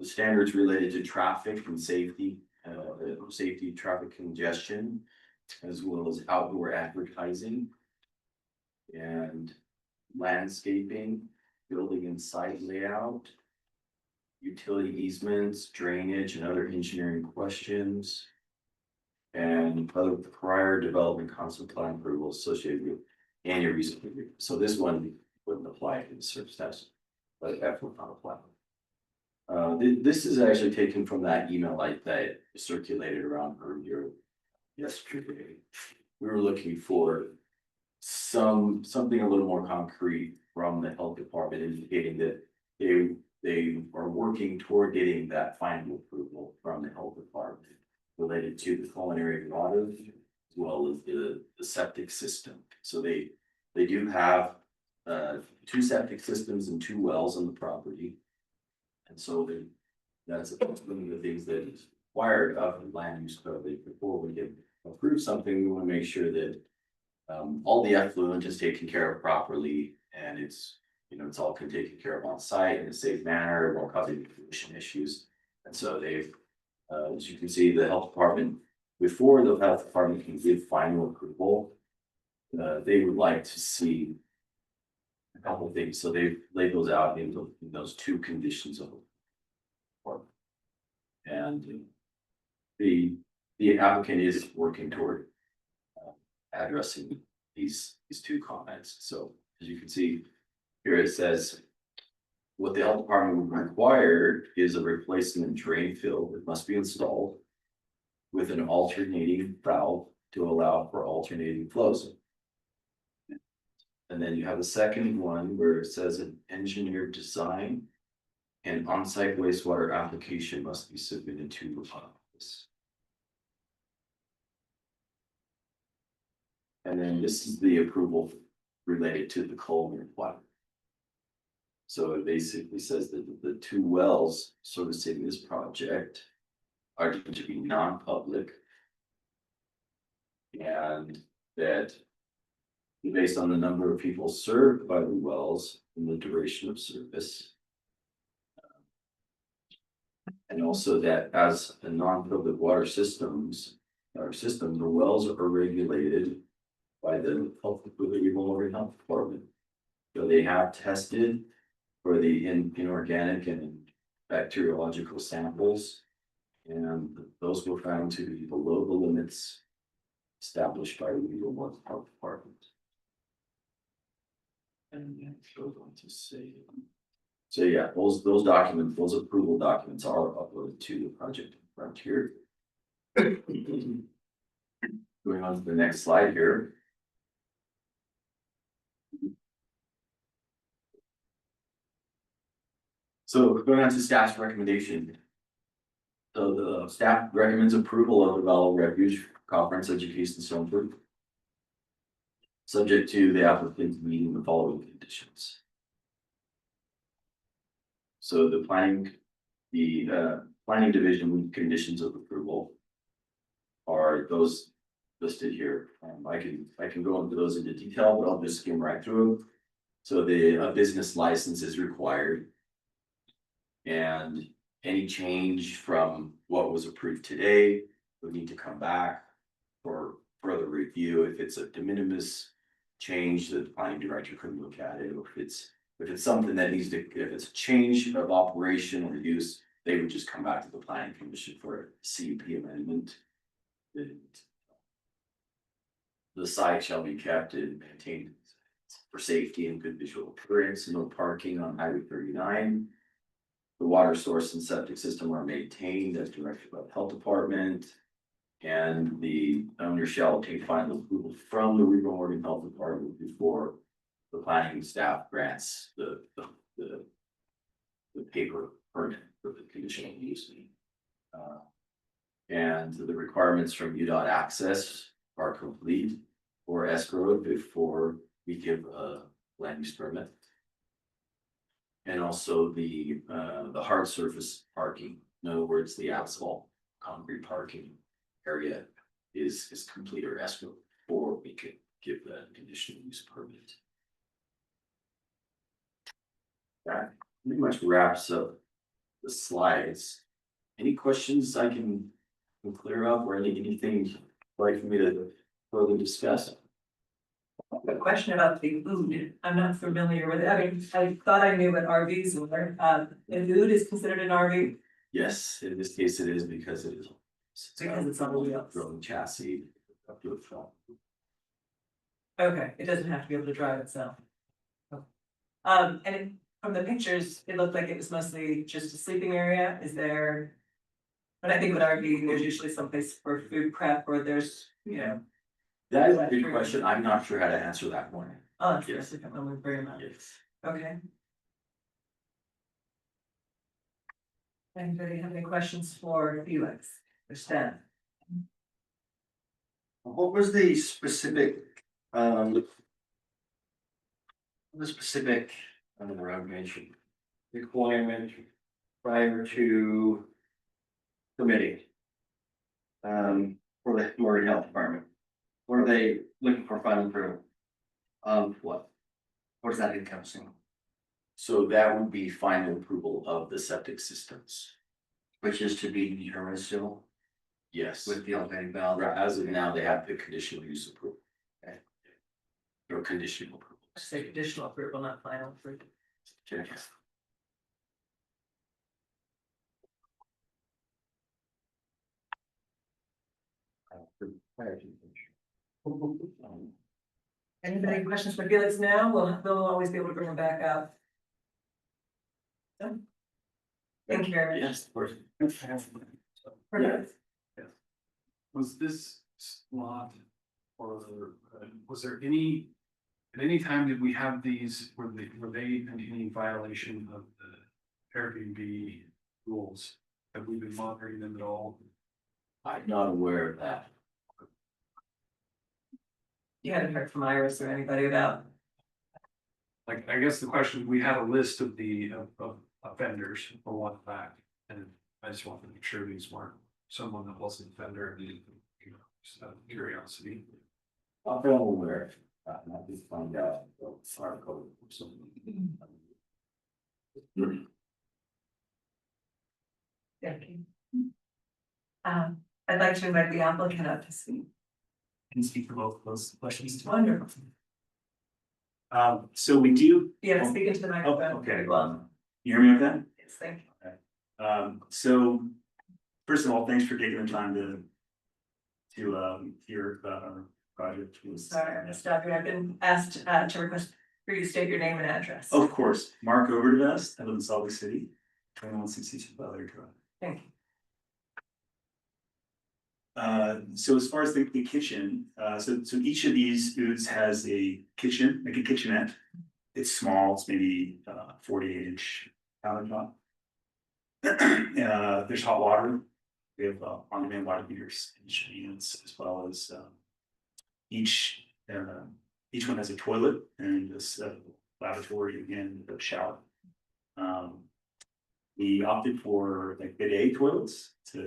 the standards related to traffic and safety, traffic congestion, as well as outdoor advertising and landscaping, building and site layout, utility easements, drainage, and other engineering questions, and other prior development concept plan approval associated with any reason. So this one wouldn't apply to the service test, but that would not apply. This is actually taken from that email that circulated around earlier yesterday. We were looking for something a little more concrete from the health department, indicating that they are working toward getting that final approval from the health department related to the culinary water as well as the septic system. So they do have 2 septic systems and 2 wells on the property. And so that's one of the things that is required of the land use code. Before we can approve something, we want to make sure that all the effluent is taken care of properly, and it's all taken care of on site in a safe manner, won't cause any pollution issues. And so they've, as you can see, the health department, before the health department can give final approval, they would like to see a couple of things. So they've laid those out in those 2 conditions of approval. And the applicant is working toward addressing these 2 comments. So as you can see here, it says what the health department would require is a replacement drain field that must be installed with an alternating valve to allow for alternating flows. And then you have the second one where it says an engineered design and on-site wastewater application must be submitted to the office. And then this is the approval related to the culinary water. So it basically says that the 2 wells servicing this project are deemed to be non-public. And that based on the number of people served by the wells and the duration of service. And also that as a non-public water systems, our system, the wells are regulated by the Oregon Health Department. So they have tested for the inorganic and bacteriological samples. And those were found to be below the limits established by the Legal Health Department. And I was going to say. So yeah, those documents, those approval documents are uploaded to the project frontier. Going on to the next slide here. So going on to staff's recommendation. So the staff recommends approval of the Valo Refuge Conference Education Center. Subject to the applicant meeting the following conditions. So the planning division conditions of approval are those listed here. I can go into those into detail, but I'll just skim right through them. So a business license is required. And any change from what was approved today would need to come back for further review. If it's a de minimis change, the planning director could look at it. If it's something that needs to, if it's a change of operation or use, they would just come back to the planning commission for a CUP amendment. The site shall be kept and maintained for safety and good visual appearance. No parking on Highway 39. The water source and septic system are maintained as directed by the health department. And the owner shall obtain final approval from the Oregon Health Department before the planning staff grants the paper permit for the conditional use. And the requirements from UDOT access are complete or escrowed before we give a land use permit. And also the hard surface parking, in other words, the asphalt concrete parking area is complete or escrow before we could give that conditional use permit. That pretty much wraps up the slides. Any questions I can clear up or anything you'd like for me to further discuss? A question about the food. I'm not familiar with it. I mean, I thought I knew what RVs were. The food is considered an RV Yes, in this case it is because it is. because it's on the wheels. Rolling chassis up to a front. Okay, it doesn't have to be able to drive itself. From the pictures, it looked like it was mostly just a sleeping area. Is there? When I think of an RV, there's usually someplace for food prep or there's, That is a good question. I'm not sure how to answer that one. Oh, that's Yes. different one very much. Yes. Okay. Anybody have any questions for Felix or staff? What was the specific, requirement prior to permitting? For the Oregon Health Department, were they looking for final approval? What? What is that encompassing? So that would be final approval of the septic systems. Which is to be determined still Yes. with the elevating valve? As of now, they have the conditional use approval. Okay. Or conditional approval. Say conditional approval, not final approval. Okay. Anybody have questions for Felix now? They'll always be able to bring them back up. No? Thank you very much. Yes, of course. Perfect. Was this lot or was there any, at any time did we have these, were they in any violation of the Airbnb rules? Have we been monitoring them at all? I'm not aware of that. You hadn't heard from Iris or anybody about? Like, I guess the question, we had a list of the of offenders a while back, and I just wanted to make sure these weren't someone that wasn't a vendor, you know, just out of curiosity. I'm aware, not to find out, our code or something. Thank you. I'd like to invite the applicant up to speak. Can speak for both of those questions. Wonderful. So we do. Yeah, speak into the microphone. Okay. Well, You hear me okay? yes, thank you. So first of all, thanks for taking the time to hear about our project. Sorry, I'm gonna stop you. I've been asked to request for you to state your name and address. Of course, Mark Overdevest, I live in Salt Lake City, 2162 Valo Refuge. Thank you. So as far as the kitchen, so each of these foods has a kitchen, like a kitchenette. It's small, it's maybe 48-inch countertop. There's hot water. We have on-demand water heaters in each units, as well as each one has a toilet and a lavatory and a shower. We opted for like bidet toilets so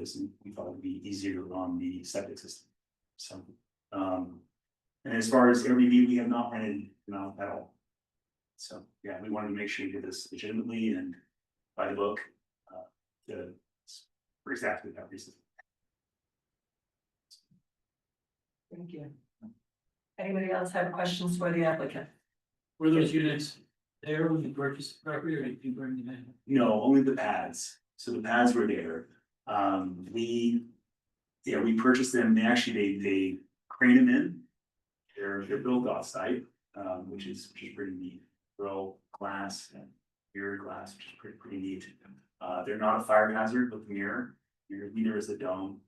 we thought it would be easier on the septic system. So, and as far as Airbnb, we have not rented them out at all. So, yeah, we wanted to make sure we did this legitimately and by the book, for exactly that reason. Thank you. Anybody else have questions for the applicant? Were those units there when you purchased the property, or did you bring them in? No, only the pads. So the pads were there. We purchased them. They crane them in. They're built off site, which is pretty neat. They're all glass and mirror glass, which is pretty neat. They're not a fire hazard with the mirror. Neither is the dome.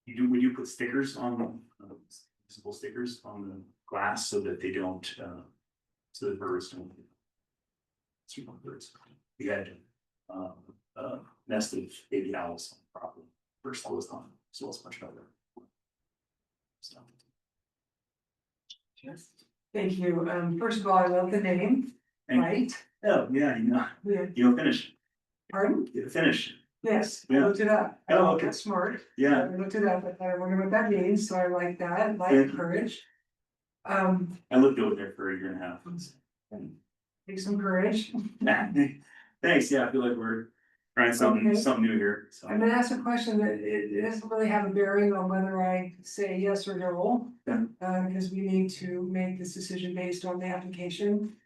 We do put stickers on visible stickers on the glass so that they don't so the birds don't. Super birds. We had a nest of baby owls on the property. First closed on, so it's much better. So. Yes. Thank you. First of all, I love the name, right? Oh, yeah, Yeah. you'll finish. Pardon? You'll finish. Yes, I Yeah. looked it up. Oh, okay. That's smart. Yeah. I looked it up, but I wonder what that means, so I like that, like Thank you. courage. I lived over there for a year and a half. Take some courage. Thanks, yeah, I feel like we're trying Okay. something new here, so. I'm gonna ask a question that it doesn't really have a bearing on whether I say yes or no. Yeah. Because we need to make this decision based on the application.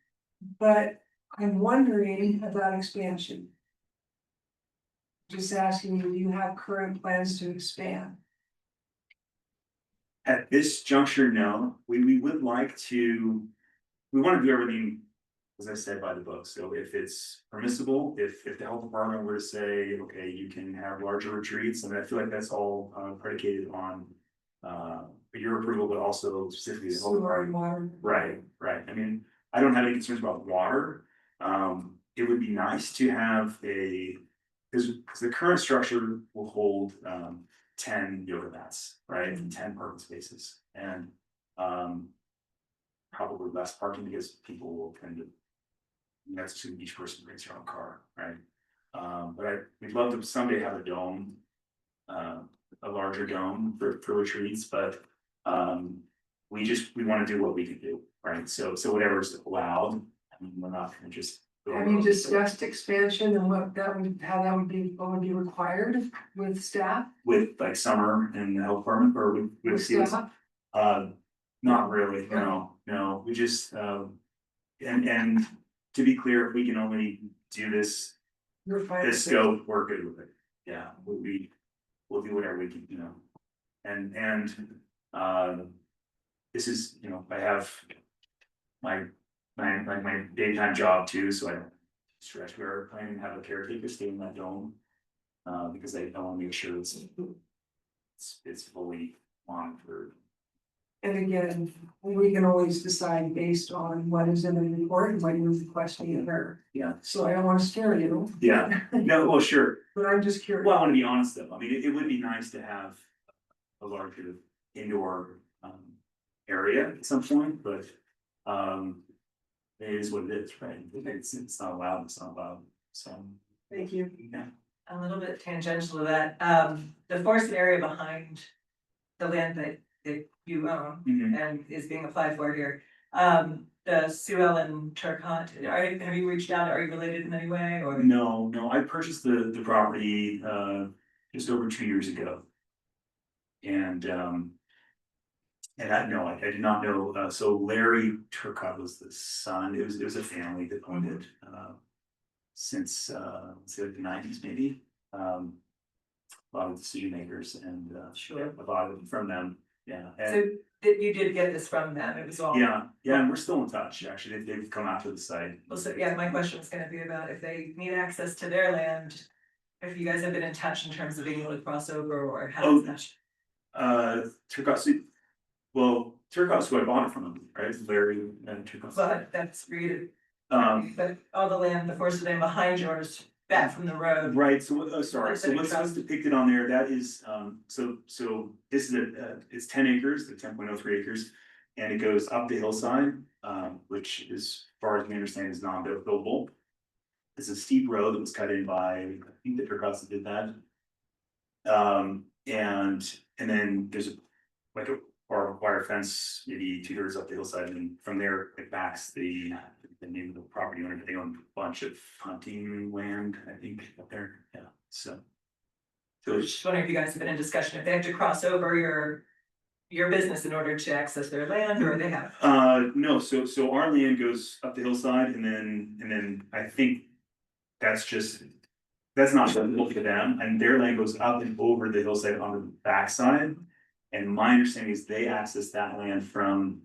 But I'm wondering about expansion. Just asking you, do you have current plans to expand? At this juncture, no, we would like to, we want to do everything, as I said, by the book. So if it's permissible, if the health department were to say, okay, you can have larger retreats, I mean, I feel like that's all predicated on your approval, but also specifically the health Sewer and department. water. Right. I mean, I don't have any concerns about water. It would be nice to have because the current structure will hold 10 yoga mats, right, and 10 parking spaces, and probably less parking because people will tend to. That's assuming each person brings their own car, right? But we'd love to someday have a dome, a larger dome for retreats, but we want to do what we can do, right? So whatever's allowed. I mean, we're not gonna just. Have you discussed expansion and what that would, how that would be, what would be required with staff? With like summer and the health department or with Felix? Staff? Not really, no, we just, and to be clear, if we can only do this, You're fine. this scope, we're good with it. Yeah, we'll do whatever we can, and this is, I have my daytime job too, so I don't stress. We're planning to have a caretaker stay in that dome. Because I want to make sure it's fully monitored. And again, we can always decide based on what is in the report and what you're requesting of her. Yeah. So I don't want to scare you. Yeah, no, well, sure. But I'm just curious. Well, I want to be honest though. I mean, it would be nice to have a larger indoor area at some point, but it is what it is, right? It's not allowed, it's not allowed. So Thank you. A little bit tangential to that, the forested area behind the land that you own Mhm. and is being applied for here. The Sue Ellen Turcot, have you reached out, are you related in any way, or? No, I purchased the property, just over 2 years ago. And I did not know, so Larry Turcott was the son, it was a family that owned it, since, let's say the nineties maybe. A lot of decision makers and, Sure. a lot of them from them, yeah. And So you did get this from them, it was all. yeah, and we're still in touch, actually, they've come out to the site. Well, so, yeah, my question was gonna be about if they need access to their land, if you guys have been in touch in terms of being able to cross over or how Oh, is that? Turcot's, well, Turcot's who I bought it from, right, Larry and Turcot's. But that's read, Um, but all the land, the forested land behind yours, back from the road. right, so, sorry, so Instead of what's trust. depicted on there, that is, so this is it's 10 acres, the 10.03 acres. And it goes up the hillside, which as far as we understand is non-buildable. It's a steep road that was cut in by, I think the Turcots that did that. And then there's like a barbed wire fence, maybe 2/3 up the hillside, and then from there it backs the name of the property owner. They own a bunch of hunting land, I think, up there, yeah, so. So Just wondering if you guys have been in discussion, if they have to cross over your business in order to access their land, or they have. no, so our land goes up the hillside and then I think that's not buildable for them, and their land goes up and over the hillside on the backside. And my understanding is they access that land from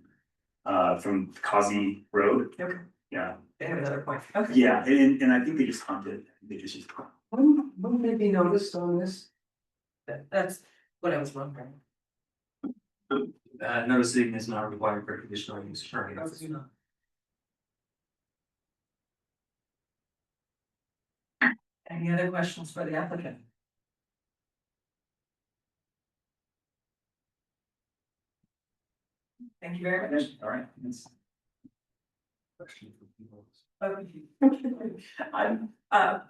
Kazi Road. Okay. Yeah, They have another point, okay. yeah, and I think they just hunted, they just used. Wouldn't they be noticed on this? That's what I was wondering. Noticing is not required for conditional use permit. Any other questions for the applicant? Thank you very much. All right. That's- I'm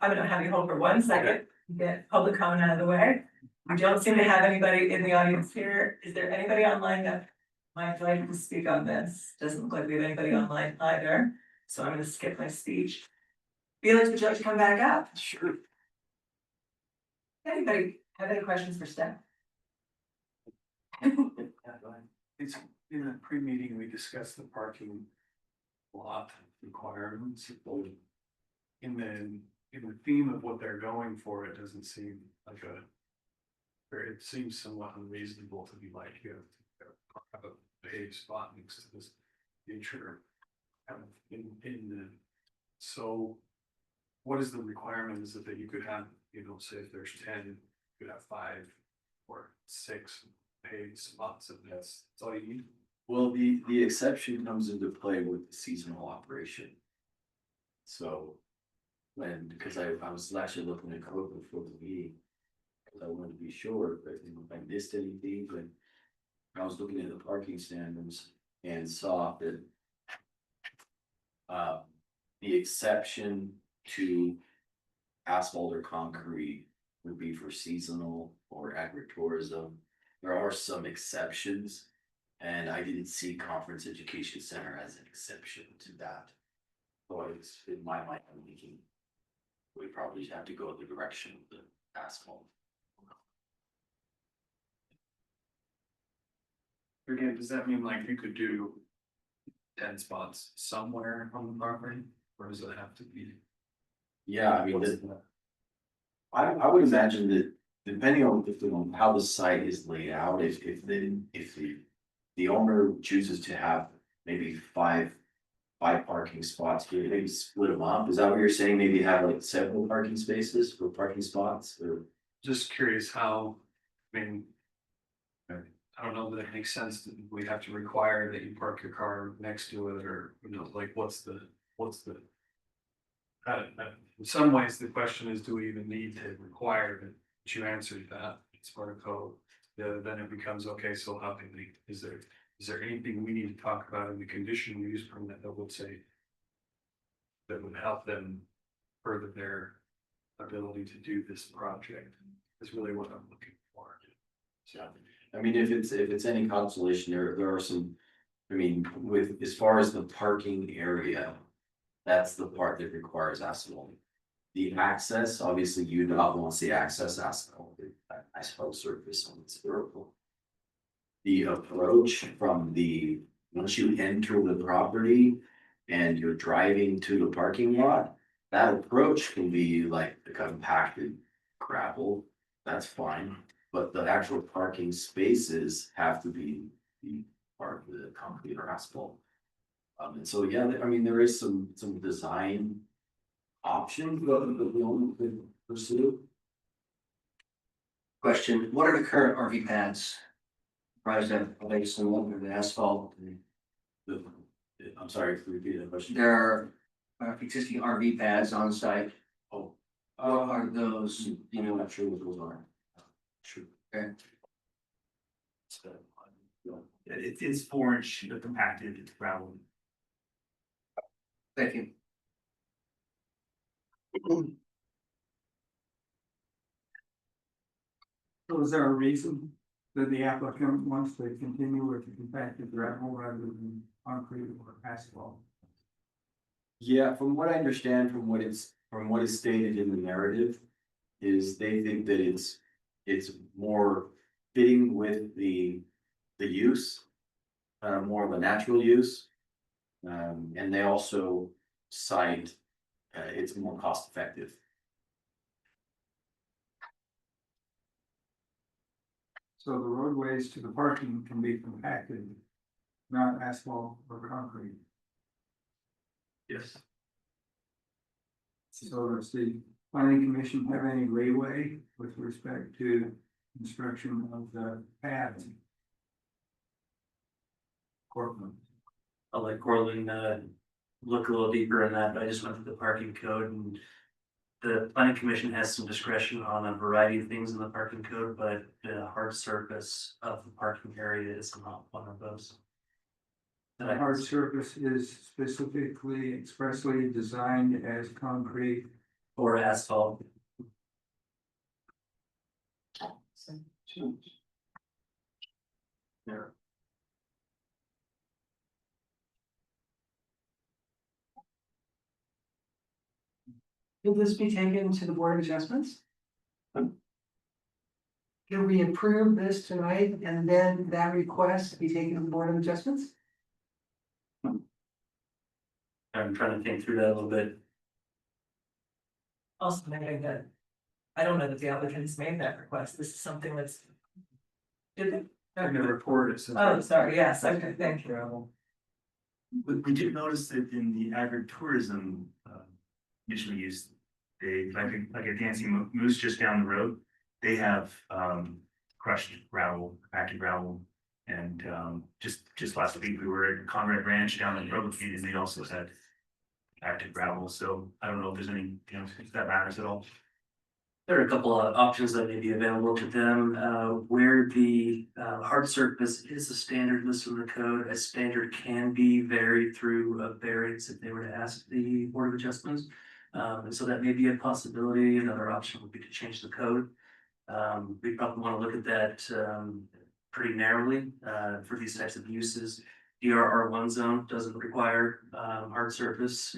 gonna have you hold for 1 second, get public comment out of the way. We don't seem to have anybody in the audience here. Is there anybody online that might like to speak on this? Doesn't look like we have anybody online either, so I'm gonna skip my speech. Felix, would you like to come back up? Sure. Anybody have any questions for Steph? It's in the pre-meeting, we discussed the parking lot requirements. In the theme of what they're going for, it doesn't seem like it seems somewhat unreasonable to be like, you have a paved spot next to this nature. So what is the requirement? Is it that you could have, say if there's 10, you could have 5 or 6 paved spots, and that's all you need? Well, the exception comes into play with the seasonal operation. So because I was actually looking at code before the meeting, because I wanted to be sure, but if I missed anything, but I was looking at the parking standards and saw that the exception to asphalt or concrete would be for seasonal or agritourism. There are some exceptions, and I didn't see Conference Education Center as an exception to that. So it's in my mind, I'm thinking we probably have to go the direction of the asphalt. Again, does that mean like you could do 10 spots somewhere on the property, or does it have to be? Yeah, I mean, I would imagine that depending on how the site is laid out, if the owner chooses to have maybe five parking spots, you maybe split them up. Is that what you're saying? Maybe have like several parking spaces for parking spots, or? Just curious how, I mean. I don't know that it makes sense that we have to require that you park your car next to it, or, like, what's the. In some ways, the question is, do we even need to require it? But you answered that, it's part of code. Then it becomes, okay, so how can we, is there anything we need to talk about in the conditional use permit that would say. That would help them further their ability to do this project is really what I'm looking for. Yeah, I mean, if it's any consolation, there are some, I mean, with, as far as the parking area. That's the part that requires asphalt. The access, obviously, you do not want to see access asphalt, asphalt surface on its vertical. The approach from once you enter the property and you're driving to the parking lot. That approach can be like the compacted gravel, that's fine, but the actual parking spaces have to be part of the concrete or asphalt. And so, yeah, I mean, there is some design options that we only could pursue. Question, what are the current RV pads? Comprised of base and the asphalt? I'm sorry, if you repeat that question. There are existing RV pads on site. Oh, What are those? You know, I'm not sure what those are. Sure. okay. It's 4-inch compacted gravel. Thank you. So is there a reason that the applicant wants to continue with the compacted gravel rather than concrete or asphalt? Yeah, from what I understand, from what is stated in the narrative, is they think that it's more fitting with the use. More of a natural use. And they also cite, it's more cost effective. So the roadways to the parking can be compacted, not asphalt or concrete. Yes. So does the planning commission have any leeway with respect to construction of the paths? Cortland. I'll let Corlin, look a little deeper in that, but I just went through the parking code and. The planning commission has some discretion on a variety of things in the parking code, but the hard surface of the parking area is not one of those. The hard surface is specifically expressly designed as concrete. Or asphalt. Yeah. Will this be taken to the Board of Adjustments? Can we approve this tonight and then that request be taken to the Board of Adjustments? I'm trying to think through that a little bit. Also noting that I don't know that the applicant's made that request. This is something that's. Did they? In the report, it says. Oh, sorry, yes, okay, thank you. We did notice that in the agritourism, conditional use, they, like a dancing moose just down the road, they have, crushed gravel, compacted gravel. And, just last week, we were at Conrad Ranch down in Road and they also had compacted gravel, so I don't know if there's any, if that matters at all. There are a couple of options that may be available to them, where the hard surface is a standard listed in the code. A standard can be varied through a variance if they were to ask the Board of Adjustments. And so that may be a possibility. Another option would be to change the code. We probably want to look at that pretty narrowly for these types of uses. DRR1 zone doesn't require hard surface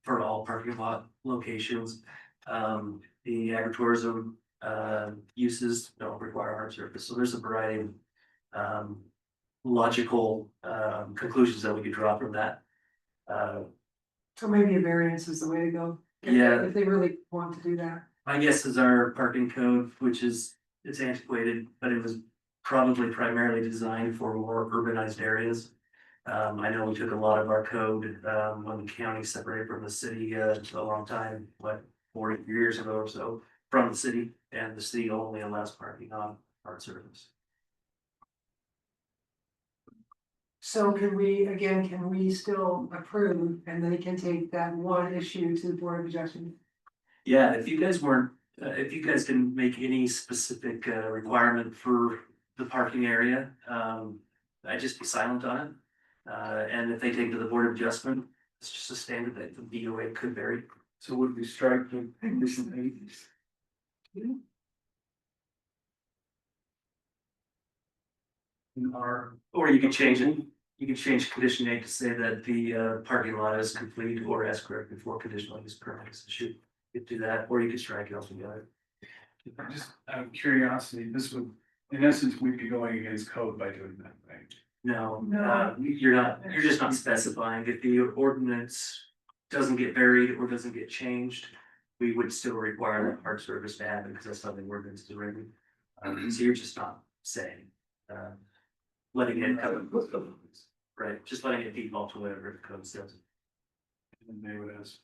for all parking lot locations. The agritourism uses don't require hard surface, so there's a variety of logical conclusions that we could draw from that. So maybe a variance is the way to go. Yeah. If they really want to do that. My guess is our parking code, which is, it's antiquated, but it was probably primarily designed for more urbanized areas. I know we took a lot of our code when the county separated from the city a long time, 40 years ago or so, from the city, and the city only allows parking on hard surface. So can we still approve and they can take that one issue to the Board of Adjustment? Yeah, if you guys can make any specific requirement for the parking area, I'd just be silent on it. And if they take it to the Board of Adjustment, it's just a standard that the BOA could vary. So would we strike the condition eight? Or you could change it, you could change condition eight to say that the parking lot is complete or escrow before conditional use permit is issued. You could do that, or you could strike it altogether. Just out of curiosity, this would, in essence, we'd be going against code by doing that, right? No, you're just not specifying if the ordinance doesn't get varied or doesn't get changed. We would still require that part service to happen because that's how the ordinance is written. So you're just not saying, letting it come. Right, just letting it default to whatever the code says. And they would ask.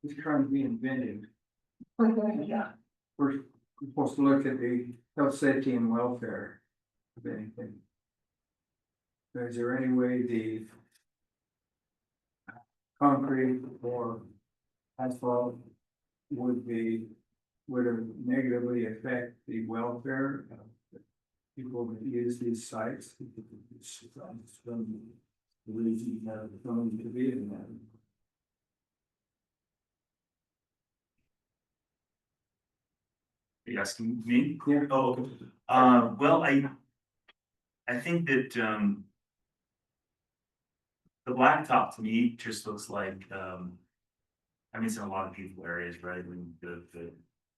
Just trying to be inventive. Yeah. We're supposed to look at the health, safety and welfare of anything. Is there any way the concrete or asphalt would have negatively affect the welfare of the people that use these sites? It's from the reason you have them to be in that. Are you asking me? Yeah. Oh, okay. Well, I think that, the blacktop to me just looks like, I mean, it's in a lot of beautiful areas, right, when the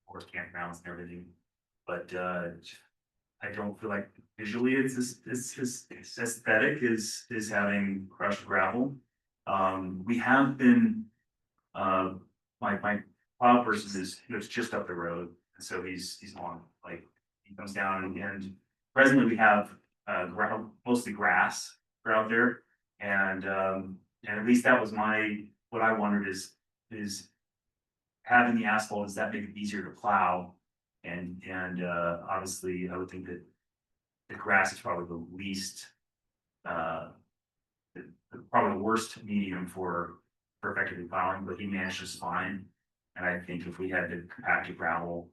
horse campgrounds and everything. But, I don't feel like visually it's as aesthetic as having crushed gravel. We have been, my plow person lives just up the road. So he's on, like, he comes down and presently we have mostly grass out there. And at least that was what I wondered is having the asphalt, does that make it easier to plow? And obviously I would think that the grass is probably the least probably the worst medium for effectively plowing, but he managed just fine. And I think if we had the compacted gravel,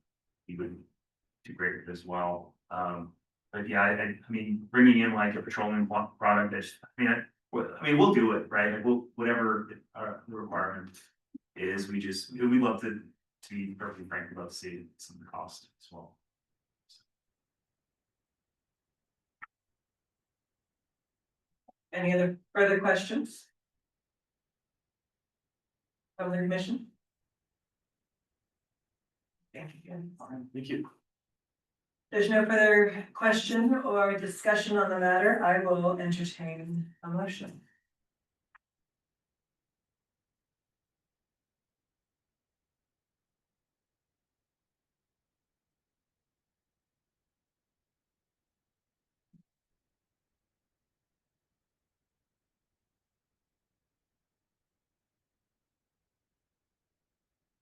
he would do great with it as well. But yeah, I mean, bringing in like a petroleum product, I mean, we'll do it, right? Like whatever the requirement is, we love to be perfectly frank, we'd love to see some of the cost as well. Any other further questions? From the commission? Thank you. Thank you. There's no further question or discussion on the matter. I will entertain a motion.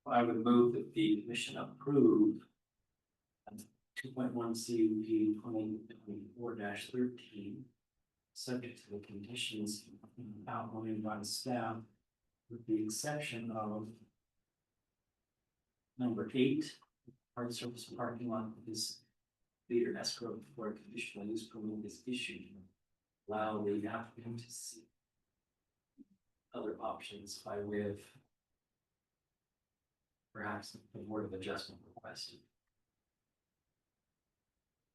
I would move that the commission approve 2.1 CUP 2024-13, subject to the conditions outlined by the staff, with the exception of number 8, hard surface parking lot is later escrow before a conditional use permit is issued. Allow the applicant to see other options by way of perhaps the board of adjustment requested.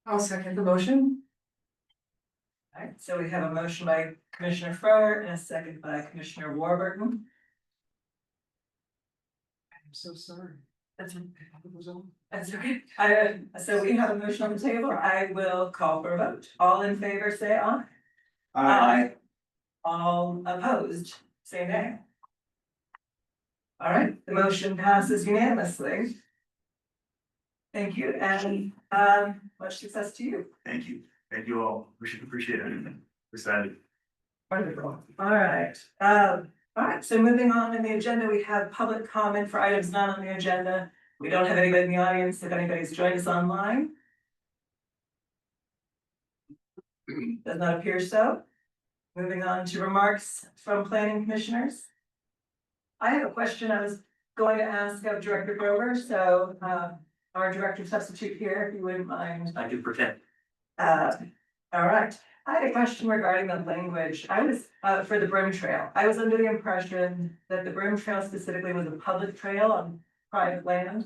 I'll second the motion. All right, so we have a motion by Commissioner Furr and a second by Commissioner Warburton. I'm so sorry. That's It was on. That's okay. So we have a motion on the table. I will call for a vote. All in favor, say aye. Aye. All opposed, say nay. All right, the motion passes unanimously. Thank you, and much success to you. Thank you all, we should appreciate it, we're excited. Wonderful. All right, so moving on in the agenda, we have public comment for items not on the agenda. We don't have anybody in the audience, if anybody's joined us online. Does not appear so. Moving on to remarks from planning commissioners. I have a question I was going to ask of Director Grover, so our director substitute here, if you wouldn't mind. I can pretend. All right, I had a question regarding the language. I was, for the Brim Trail, I was under the impression that the Brim Trail specifically was a public trail on private land.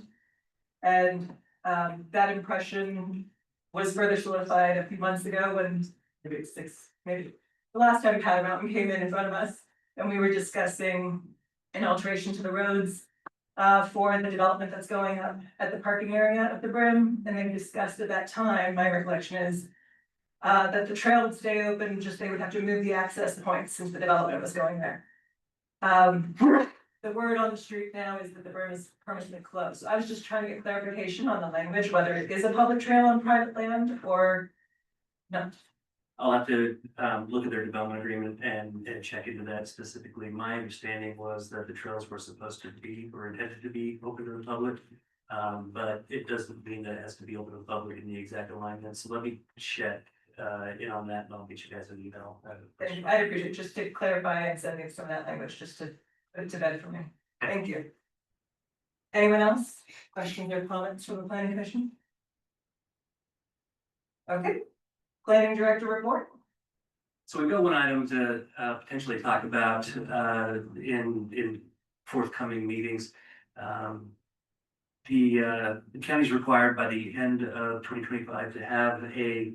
And, that impression was further solidified a few months ago when, maybe it's six, maybe the last time Powder Mountain came in front of us, and we were discussing an alteration to the roads for the development that's going up at the parking area of the Brim, and they discussed at that time, my recollection is that the trail would stay open, just they would have to move the access points since the development was going there. The word on the street now is that the berm is permanently closed. So I was just trying to get clarification on the language, whether it is a public trail on private land or not. I'll have to look at their development agreement and check into that specifically. My understanding was that the trails were supposed to be or intended to be open to the public. But it doesn't mean that it has to be open to the public in the exact alignment. So let me check in on that and I'll get you guys an email. I'd appreciate it just to clarify and send me some of that language just to put it to bed for me. Thank you. Anyone else? Questions or comments from the planning commission? Okay, planning director report. So we've got one item to potentially talk about in forthcoming meetings. The county is required by the end of 2025 to have a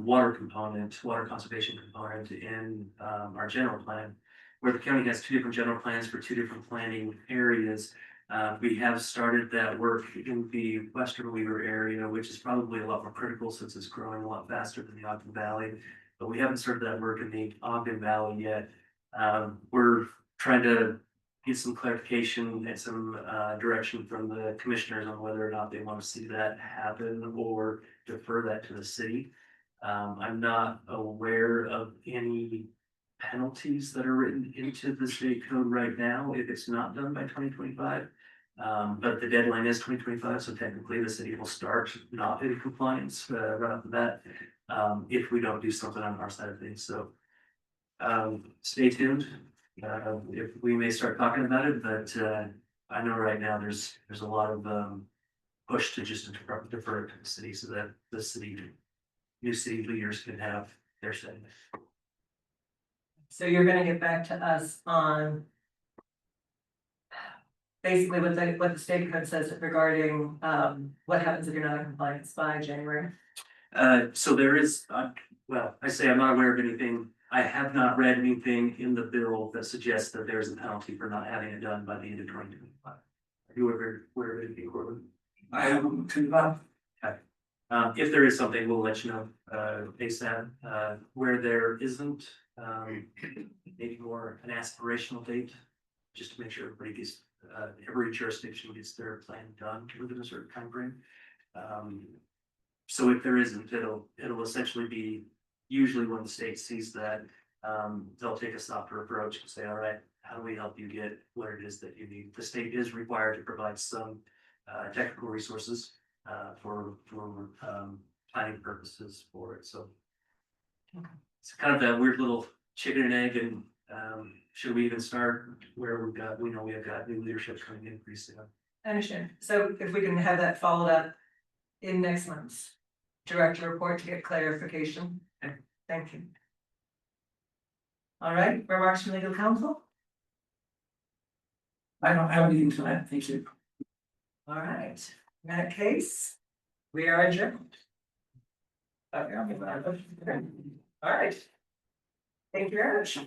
water component, water conservation component in our general plan, where the county has two different general plans for two different planning areas. We have started that work in the Western Weaver area, which is probably a lot more critical since it's growing a lot faster than the Ogden Valley. But we haven't started that work in the Ogden Valley yet. We're trying to get some clarification and some direction from the commissioners on whether or not they want to see that happen or defer that to the city. I'm not aware of any penalties that are written into the state code right now if it's not done by 2025. But the deadline is 2025, so technically the city will start not in compliance right off the bat if we don't do something on our side of things. So stay tuned. If we may start talking about it, but I know right now there's a lot of push to just defer it to the city so that the new city leaders can have their say. So you're gonna get back to us on basically what the state code says regarding what happens if you're not in compliance by January. So there is, well, I say I'm not aware of anything. I have not read anything in the bill that suggests that there's a penalty for not having it done by the end of 2025. Are you aware of anything, Corbin? I haven't to that. Okay. If there is something, we'll let you know, ASAP. Where there isn't, maybe more an aspirational date, just to make sure everybody gets, every jurisdiction gets their plan done within a certain time frame. So if there isn't, it'll essentially be usually when the state sees that, they'll take a softer approach and say, all right, how do we help you get what it is that you need? The state is required to provide some technical resources for planning purposes for it. So it's kind of that weird little chicken and egg. And should we even start where we know we have got new leadership coming in pretty soon? I understand. So if we can have that followed up in next month's director report to get clarification. Okay. Thank you. All right, remarks from legal counsel? I don't have anything tonight, thank you. All right, in that case, we are adjourned. Okay, I'll give that. All right. Thank you very much.